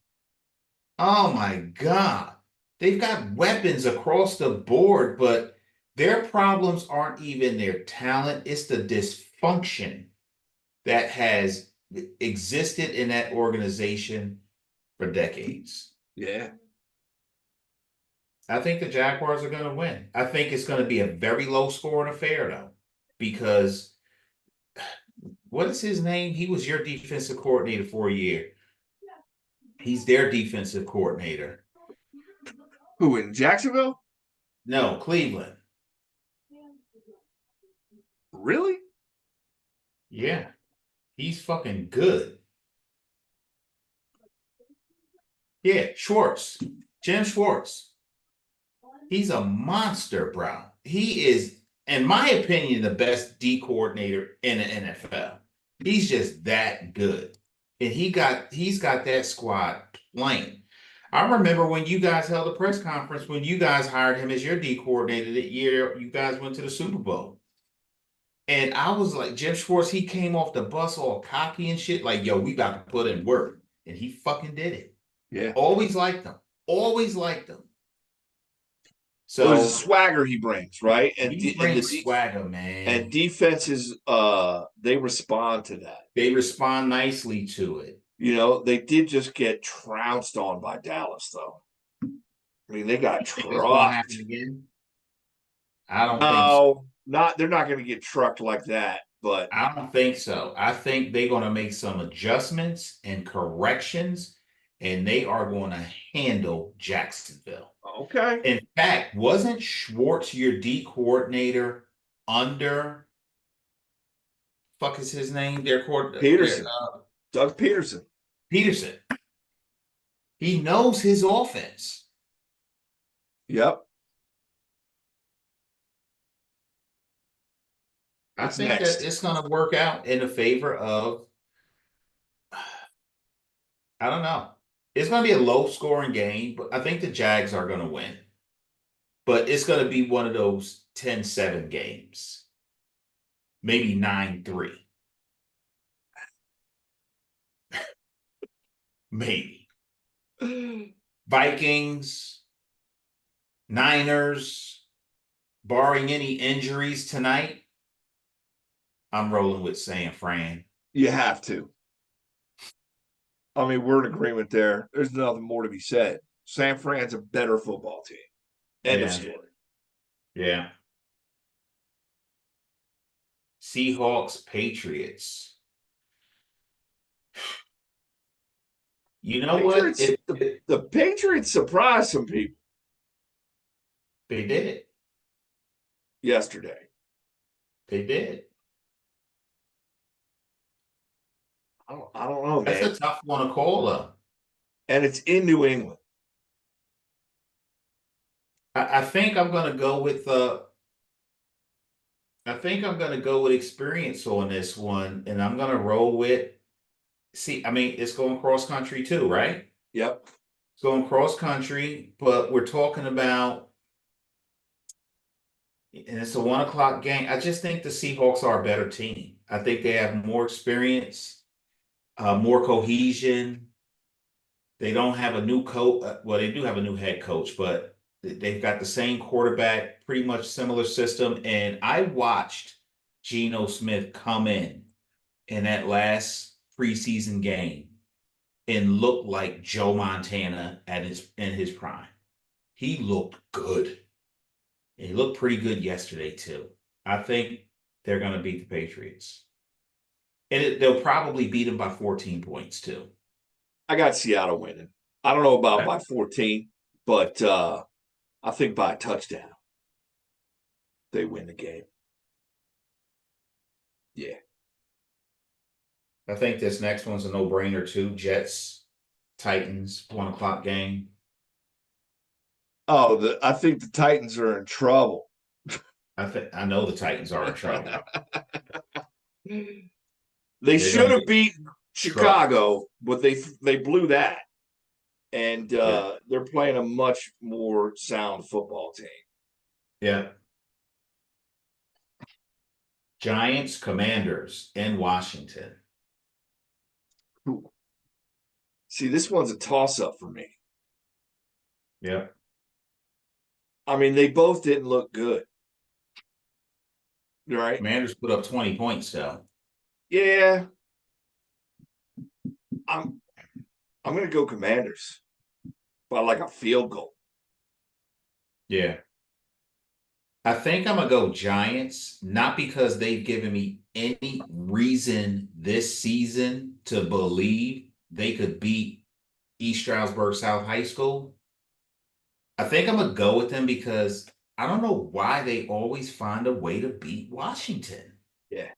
Oh my God. They've got weapons across the board, but their problems aren't even their talent. It's the dysfunction that has existed in that organization for decades. Yeah. I think the Jaguars are going to win. I think it's going to be a very low scoring affair, though, because what is his name? He was your defensive coordinator for a year. He's their defensive coordinator. Who in Jacksonville? No, Cleveland. Really? Yeah, he's fucking good. Yeah, Schwartz, Jim Schwartz. He's a monster, bro. He is, in my opinion, the best D coordinator in the NFL. He's just that good. And he's got that squad playing. I remember when you guys held a press conference when you guys hired him as your D coordinator that year you guys went to the Super Bowl. And I was like, Jim Schwartz, he came off the bus all cocky and shit, like, yo, we about to put in work. And he fucking did it. Yeah. Always liked him. Always liked him. Well, there's a So swagger he brings, right? And he brings swagger, man. defenses they respond to that. They respond nicely to it. They did just get trounced on by Dallas, though. I mean, they got Think it's going to trucked. happen again? I don't think so. No, they're not going to get trucked like that, but I don't think so. I think they're going to make some adjustments and corrections, and they are going to handle Jacksonville. okay. In fact, wasn't Schwartz your D coordinator under fuck is his name? Their coordinator Peterson. Doug Peterson. Peterson. He knows his offense. Yep. I think that it's going to work out in the favor of, I don't know. It's going to be a low scoring game, but I think the Jags are going to win. But it's going to be one of those 10-7 games, maybe 9-3. Maybe. Vikings, Niners, barring any injuries tonight, I'm rolling with San Fran. You have to. I mean, we're in agreement there. There's nothing more to be said. San Fran's a better football team. End of story. Yeah. Seahawks, Patriots. You know what? The Patriots surprised some people. They did. Yesterday. They did. I don't know, man. That's a tough one to call, though. And it's in New England. I think I'm going to go with experience on this one, and I'm going to roll with. See, I mean, it's going cross country too, right? Yep. It's going cross country, but we're talking about, and it's a 1 o'clock game. I just think the Seahawks are a better team. I think they have more experience, more cohesion. They don't have a new coach. Well, they do have a new head coach, but they've got the same quarterback, pretty much similar system. And I watched Geno Smith come in that last preseason game and look like Joe Montana in his prime. He looked good. And he looked pretty good yesterday too. I think they're going to beat the Patriots. And they'll probably beat them by 14 points too. I got Seattle winning. I don't know about by 14, but I think by a touchdown they win the game. Yeah. I think this next one's a no-brainer too. Jets, Titans, 1 o'clock game. Oh, I think the Titans are in trouble. I know the Titans are in trouble. They should have beat Chicago, but they blew that. And they're playing a much more sound football team. Yeah. Giants, Commanders in Washington. Ooh. See, this one's a toss-up for me. Yeah. I mean, they both didn't look good. Right? Commanders put up 20 points, though. Yeah. I'm going to go Commanders by like a field goal. Yeah. I think I'm going to go Giants, not because they've given me any reason this season to believe they could beat East Stroudsburg South High School. I think I'm going to go with them because I don't know why they always find a way to beat Washington. Yeah.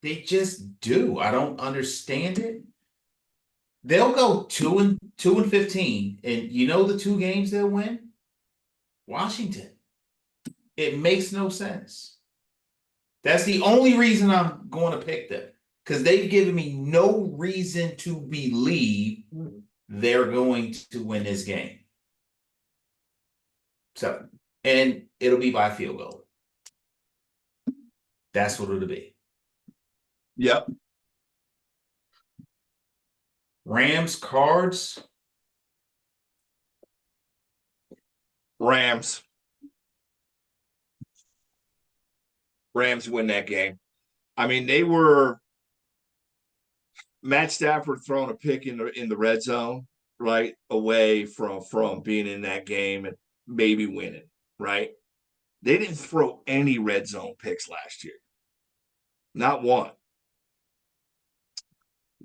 They just do. I don't understand it. They'll go 2-15, and you know the 2 games they'll win? Washington. It makes no sense. That's the only reason I'm going to pick them, because they've given me no reason to believe they're going to win this game. So, and it'll be by field goal. That's what it'll be. Yep. Rams, Cards. Rams. Rams win that game. I mean, they were Matt Stafford throwing a pick in the red zone, right, away from being in that game and maybe winning, right? They didn't throw any red zone picks last year. Not one.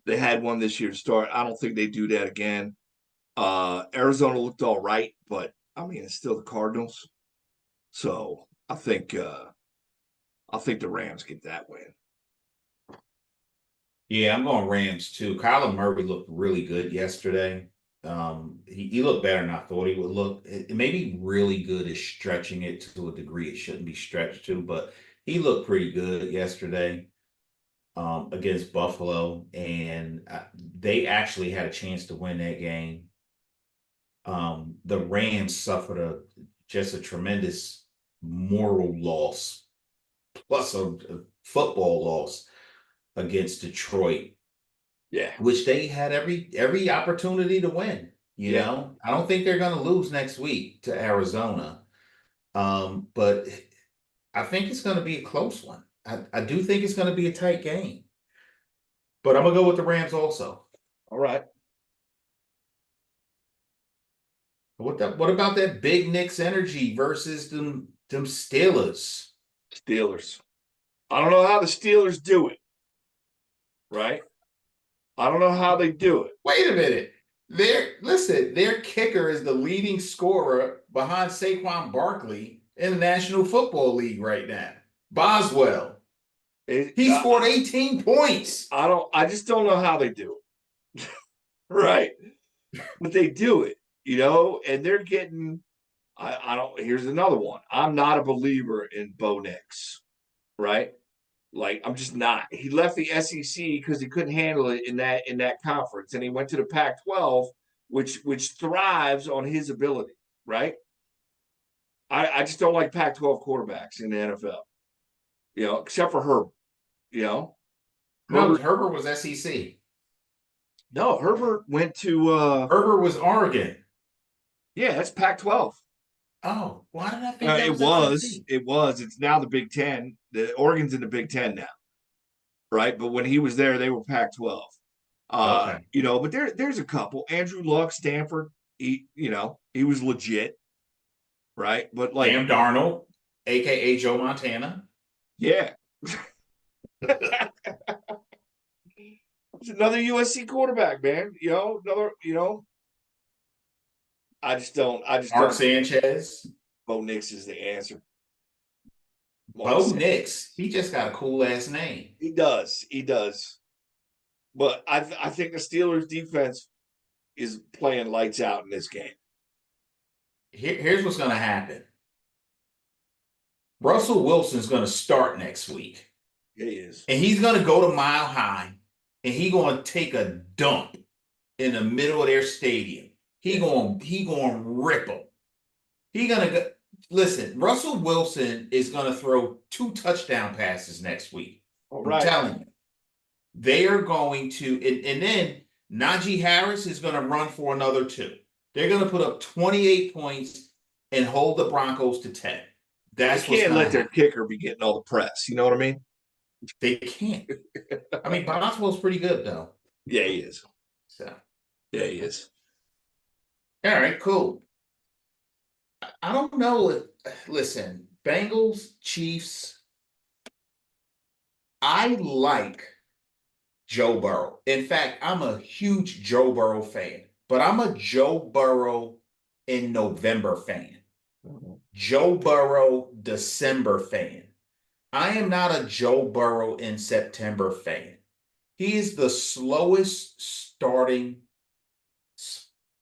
They had one this year to start. I don't think they do that again. Arizona looked all right, but I mean it's still the Cardinals. So I think the Rams get that win. Yeah, I'm going Rams too. Kyler Murray looked really good yesterday. He looked better than I thought he would look. It may be really good is stretching it to a degree it shouldn't be stretched to, but he looked pretty good yesterday against Buffalo, and they actually had a chance to win that game. The Rams suffered just a tremendous moral loss plus a football loss against Detroit, Yeah. which they had every opportunity to win. You know, I don't think they're going to lose next week to Arizona, but I think it's going to be a close one. I do think it's going to be a tight game, but I'm going to go with the Rams also. All right. What about that Big Knicks energy versus them Steelers? Steelers. I don't know how the Steelers do it. Right? I don't know how they do it. Wait a minute. Their kicker is the leading scorer behind Saquon Barkley in the National Football League right now. Boswell. He scored 18 points. I just don't know how they do it. Right? But they do it, and they're getting here's another one. I'm not a believer in Bo Nix, right? Like I'm just not. He left the SEC because he couldn't handle it in that conference, and he went to the Pac-12, which thrives on his ability, right? I just don't like Pac-12 quarterbacks in the NFL, except for Herbert. No, Herbert was SEC. No, Herbert went to Herbert was Oregon. Yeah, that's Pac-12. Oh, why did I think that It was. It's now the Big Ten. The Oregon's in the Big Ten now, right? But when he was there, they were Pac-12. Okay. But there's a couple. Andrew Luck, Stanford. He was legit, right? But like Sam Darnold, aka Joe Montana. Yeah. It's another USC quarterback, man. I just don't. Mark Sanchez. Bo Nix is the answer. Bo Nix. He just got a cool ass name. He does. But I think the Steelers defense is playing lights out in this game. Here's what's going to happen. Russell Wilson's going to start next week. Yeah, he is. And he's going to go to Mile High, and he's going to take a dump in the middle of their stadium. He's going to rip them. He's going to go. Listen, Russell Wilson is going to throw 2 touchdown passes next week. I'm telling you. They are going to, and then Najee Harris is going to run for another 2. They're going to put up 28 points and hold the Broncos to 10. That's they can't let their kicker be getting all the press. You know what I mean? They can't. I mean, Boswell's pretty good, though. Yeah, he is. So. Yeah, he is. All right, cool. I don't know. Listen, Bengals, Chiefs. I like Joe Burrow. In fact, I'm a huge Joe Burrow fan, but I'm a Joe Burrow in November fan. Joe Burrow December fan. I am not a Joe Burrow in September fan. He is the slowest starting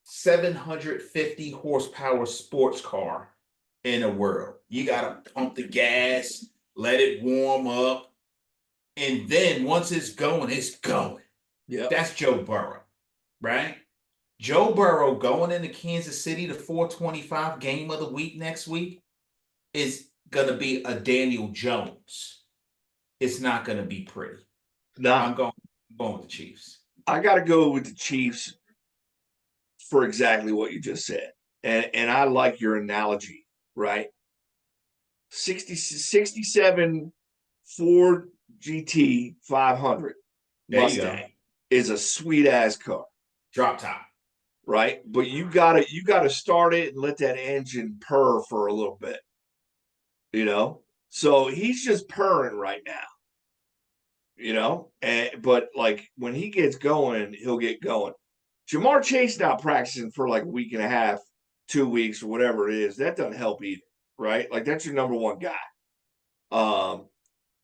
750 horsepower sports car in the world. You got to pump the gas, let it warm up, and then once it's going, it's going. Yeah, that's Joe Burrow, right? Joe Burrow going into Kansas City, the 425 game of the week next week, is going to be a Daniel Jones. It's not going to be pretty. No, I'm going with the Chiefs. I got to go with the Chiefs for exactly what you just said. and I like your analogy, right? 67 Ford GT 500 There you go. Mustang is a sweet ass car, Drop top. right? But you gotta start it and let that engine purr for a little bit, you know. So he's just purring right now, but like when he gets going, he'll get going. Jamar Chase not practicing for like a week and a half, 2 weeks, or whatever it is. That doesn't help either, right? Like that's your number one guy. Um,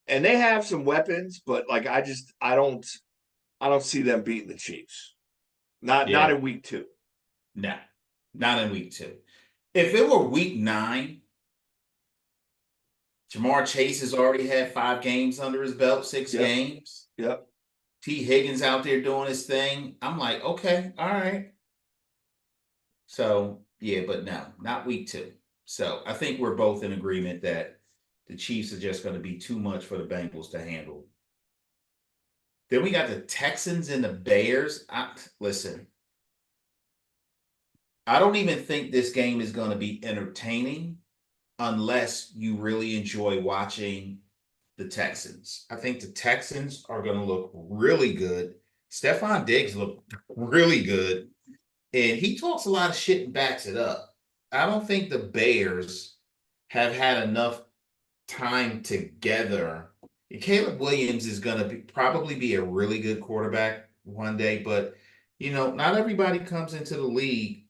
and they have some weapons, but like I don't see them beating the Chiefs. Not Yeah. in week 2. No, not in week 2. If it were week 9, Jamar Chase has already had 5 games under his belt, 6 Yep. games. Yep. T. Higgins out there doing his thing. I'm like, okay, all right. So, yeah, but no, not week 2. So I think we're both in agreement that the Chiefs are just going to be too much for the Bengals to handle. Then we got the Texans and the Bears. Listen, I don't even think this game is going to be entertaining unless you really enjoy watching the Texans. I think the Texans are going to look really good. Stephon Diggs looked really good. And he talks a lot of shit and backs it up. I don't think the Bears have had enough time together. Caleb Williams is going to probably be a really good quarterback one day, but not everybody comes into the league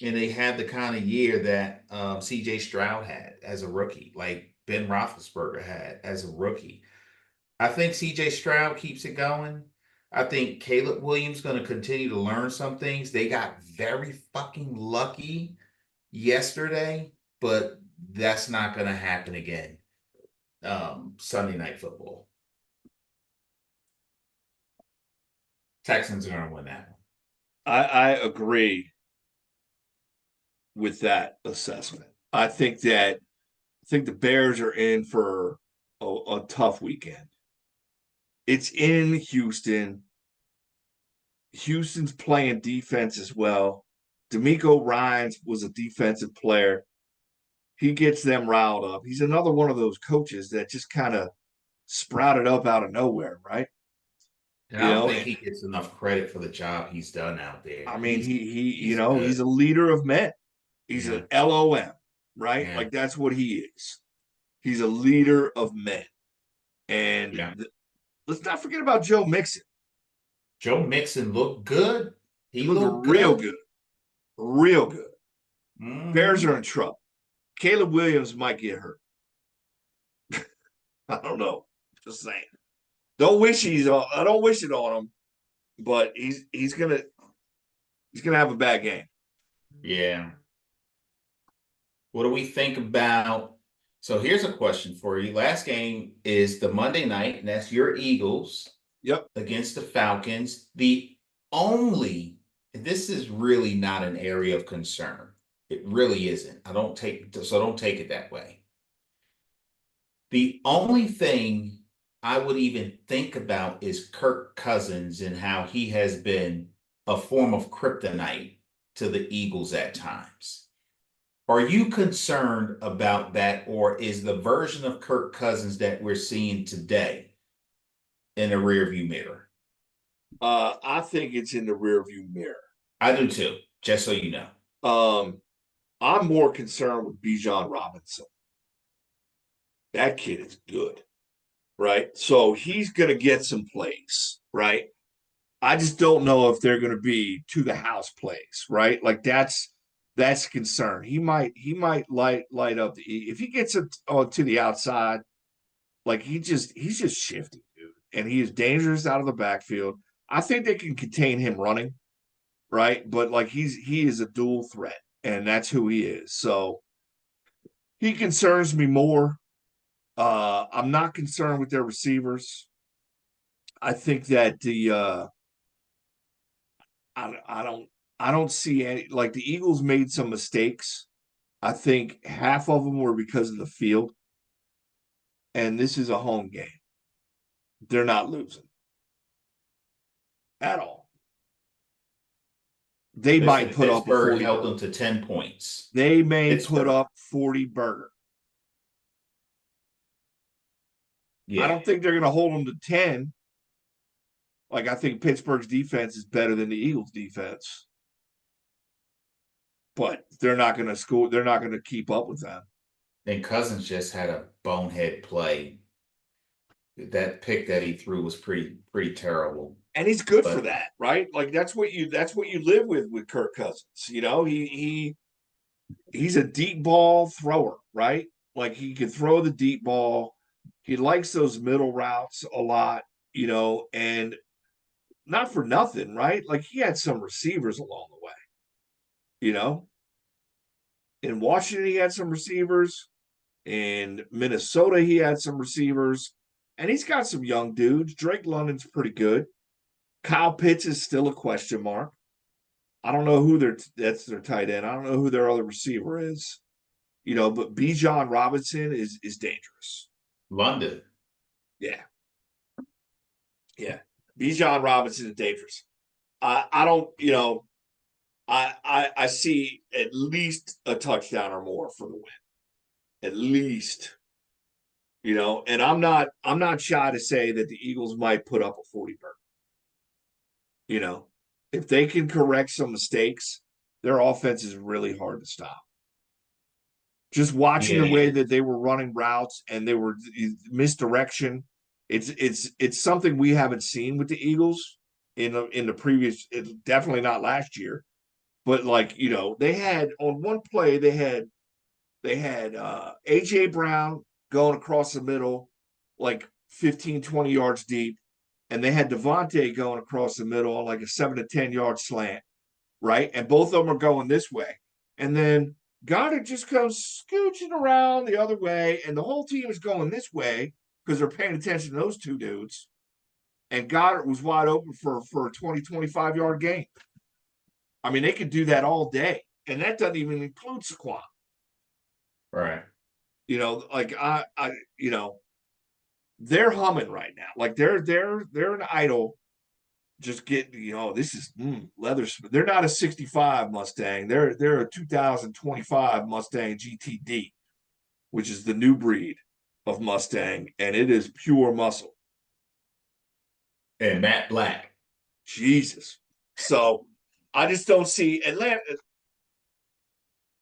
and they had the kind of year that C.J. Stroud had as a rookie, like Ben Roethlisberger had as a rookie. I think C.J. Stroud keeps it going. I think Caleb Williams going to continue to learn some things. They got very fucking lucky yesterday, but that's not going to happen again. Sunday Night Football. Texans are going to win that one. I agree with that assessment. I think the Bears are in for a tough weekend. It's in Houston. Houston's playing defense as well. D'Amico Ryans was a defensive player. He gets them riled up. He's another one of those coaches that just kind of sprouted up out of nowhere, right? And You I don't know, think he gets enough credit for the job he's done out there. I mean, He's he's good. he's a leader of men. He's Yeah. an LOM, right? Yeah. Like that's what he is. He's a leader of men. And Yeah. let's not forget about Joe Mixon. Joe Mixon looked good. He He looked looked real good. good, real good. Bears Mm-hmm. are in trouble. Caleb Williams might get hurt. I don't know. Just saying. I don't wish it on him, but he's gonna have a bad game. Yeah. What do we think about? So here's a question for you. Last game is the Monday night, and that's your Eagles Yep. against the Falcons. This is really not an area of concern. It really isn't. Don't take it that way. The only thing I would even think about is Kirk Cousins and how he has been a form of kryptonite to the Eagles at times. Are you concerned about that, or is the version of Kirk Cousins that we're seeing today in the rearview mirror? I think it's in the rearview mirror. I do too, just so you know. I'm more concerned with Bijan Robinson. That kid is good, right? So he's going to get some plays, right? I just don't know if they're going to be to the house plays, right? Like that's a concern. He might light up if he gets it to the outside, like he's just shifty, dude, and he is dangerous out of the backfield. I think they can contain him running, right? But like he is a dual threat, and that's who he is. So he concerns me more. I'm not concerned with their receivers. I think that I don't see any, like, the Eagles made some mistakes. I think half of them were because of the field, and this is a home game. They're not losing at all. they might Listen, put up a Pittsburgh 40 held burger. them to 10 points. They may put Pittsburgh. up 40 burger. I Yeah. don't think they're going to hold them to 10. Like, I think Pittsburgh's defense is better than the Eagles' defense. But they're not going to score. They're not going to keep up with them. And Cousins just had a bonehead play. That pick that he threw was pretty terrible. And he's good for But that, right? Like that's what you live with Kirk Cousins. You know, he's a deep ball thrower, right? Like he can throw the deep ball. He likes those middle routes a lot, you know, and not for nothing, right? Like he had some receivers along the way, you know. In Washington, he had some receivers. In Minnesota, he had some receivers. And he's got some young dudes. Drake London's pretty good. Kyle Pitts is still a question mark. I don't know who that's their tight end. I don't know who their other receiver is. You know, but Bijan Robinson is dangerous. London. Yeah. Yeah. Bijan Robinson is dangerous. I don't, you know, I see at least a touchdown or more for the win. At least. You know, and I'm not shy to say that the Eagles might put up a 40 burger. You know, if they can correct some mistakes, their offense is really hard to stop. Just watching Yeah. the way that they were running routes and they were misdirection, it's something we haven't seen with the Eagles in the previous. It's definitely not last year, but like you know, they had on one play they had AJ Brown going across the middle, like 15, 20 yards deep, and they had Devontae going across the middle on like a 7 to 10 yard slant, right? And both of them are going this way. And then Goddard just comes scooching around the other way, and the whole team is going this way because they're paying attention to those two dudes. And Goddard was wide open for a 20, 25 yard gain. I mean, they could do that all day. And that doesn't even include Saquon. Right. You know, like you know, they're humming right now. Like they're an idol. Just get, you know, this is leather. They're not a 65 Mustang. They're a 2025 Mustang GTD, which is the new breed of Mustang, and it is pure muscle. And Matt Black. Jesus. So I just don't see Atlanta.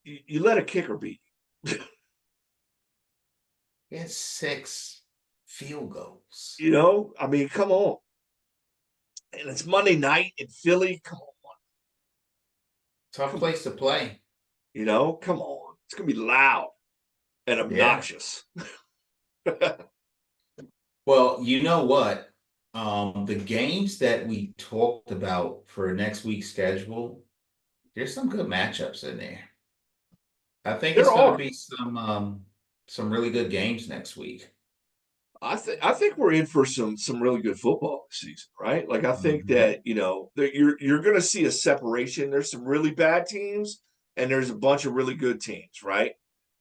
You let a kicker beat you. He had 6 field goals. You know, I mean, come on. And it's Monday night in Philly. Come on. Tough place to play. You know, come on. It's going to be loud and obnoxious. Yeah. Well, you know what? The games that we talked about for next week's schedule, there's some good matchups in there. I think it's going to be some really good games next week. I think we're in for some really good football this season, right? Like I think that you know that you're going to see a separation. There's some really bad teams, and there's a bunch of really good teams, right?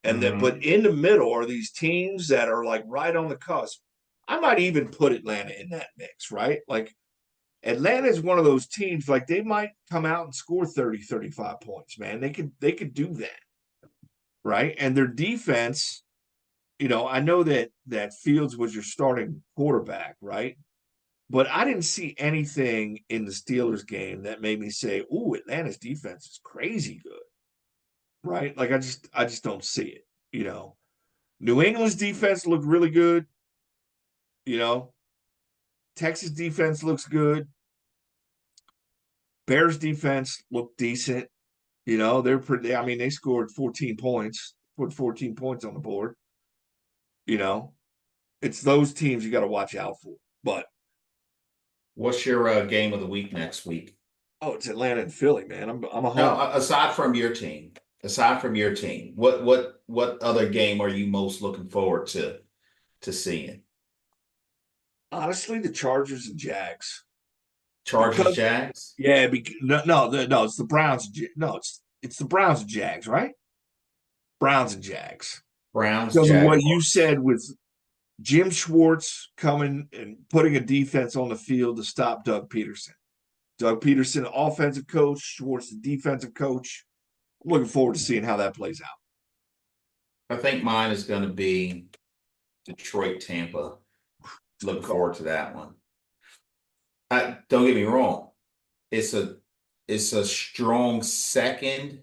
And that, but in the middle are these teams that are like right on the cusp. I might even put Atlanta in that mix, right? Like Atlanta is one of those teams. Like they might come out and score 30, 35 points, man. They could do that, right? And their defense. You know, I know that Fields was your starting quarterback, right? But I didn't see anything in the Steelers game that made me say, "Ooh, Atlanta's defense is crazy good." Right? Like I just don't see it, you know. New England's defense looked really good, you know. Texas defense looks good. Bears defense looked decent. You know, they're pretty I mean, they scored 14 points, put 14 points on the board. You know, it's those teams you got to watch out for. But what's your game of the week next week? oh, it's Atlanta and Philly, man. I'm a home. No, aside from your team, what other game are you most looking forward to seeing? Honestly, the Chargers and Jags. Jags? Yeah, no, it's the Browns. No, it's the Browns and Jags, right? Browns and Jags. Browns, Because of what Jaguars. you said with Jim Schwartz coming and putting a defense on the field to stop Doug Peterson. Doug Peterson, offensive coach, Schwartz, the defensive coach. I'm looking forward to seeing how that plays out. I think mine is going to be Detroit, Tampa. Looking forward to that one. Don't get me wrong. It's a strong second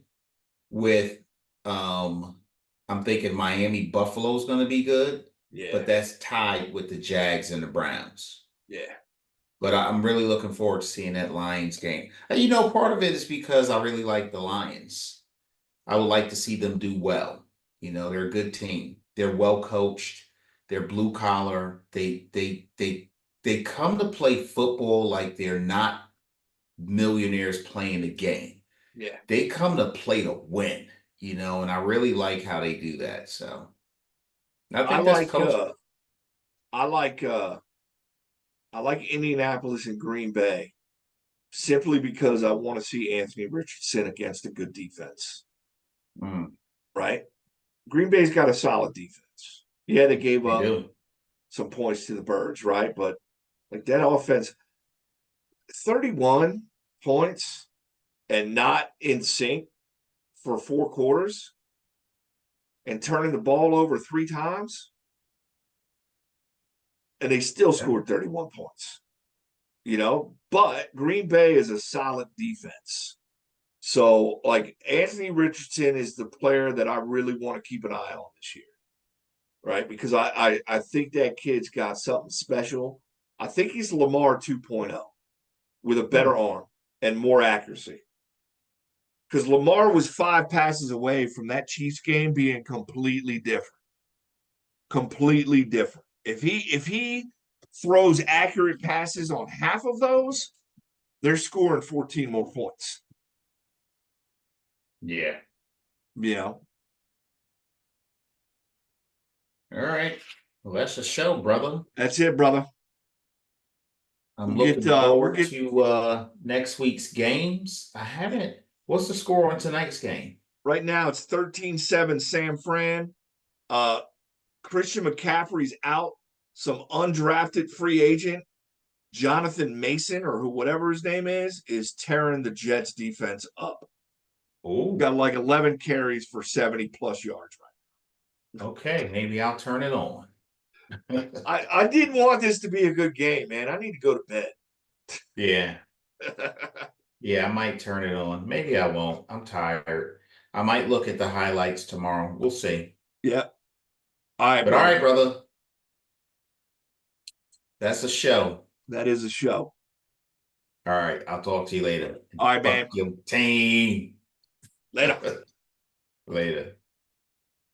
with I'm thinking Miami Buffalo's going to be good, Yeah. but that's tied with the Jags and the Browns. Yeah. But I'm really looking forward to seeing that Lions game. Part of it is because I really like the Lions. I would like to see them do well. They're a good team. They're well coached. They're blue collar. They come to play football like they're not millionaires playing the game. Yeah. They come to play to win, and I really like how they do that. So I think that's coaching. I like Indianapolis and Green Bay simply because I want to see Anthony Richardson against a good defense. Right? Green Bay's got a solid defense. Yeah, they gave up some points to the Birds, right? But like that offense, 31 points and not in sync for 4 quarters and turning the ball over 3 times. And they still scored 31 points, but Green Bay is a solid defense. So, like, Anthony Richardson is the player that I really want to keep an eye on this year, right? Because I think that kid's got something special. I think he's Lamar 2.0 with a better arm and more accuracy. Because Lamar was 5 passes away from that Chiefs game being completely different. Completely different. If he throws accurate passes on half of those, they're scoring 14 more points. Yeah. All right. Well, that's the show, brother. That's it, brother. I'm looking forward to next week's games. What's the score on tonight's game? Right now, it's 13-7 San Fran. Christian McCaffrey's out. Some undrafted free agent, Jonathan Mason, or whatever his name is tearing the Jets defense up. Oh, got like 11 carries for 70-plus yards right now. Okay, maybe I'll turn it on. I didn't want this to be a good game, man. I need to go to bed. Yeah. Yeah, I might turn it on. Maybe I won't. I'm tired. I might look at the highlights tomorrow. We'll see. Yeah. All right, all right, brother. That's a show. That is a show. All right. I'll talk to you later. All right, man. Fuck your team. Later. Later.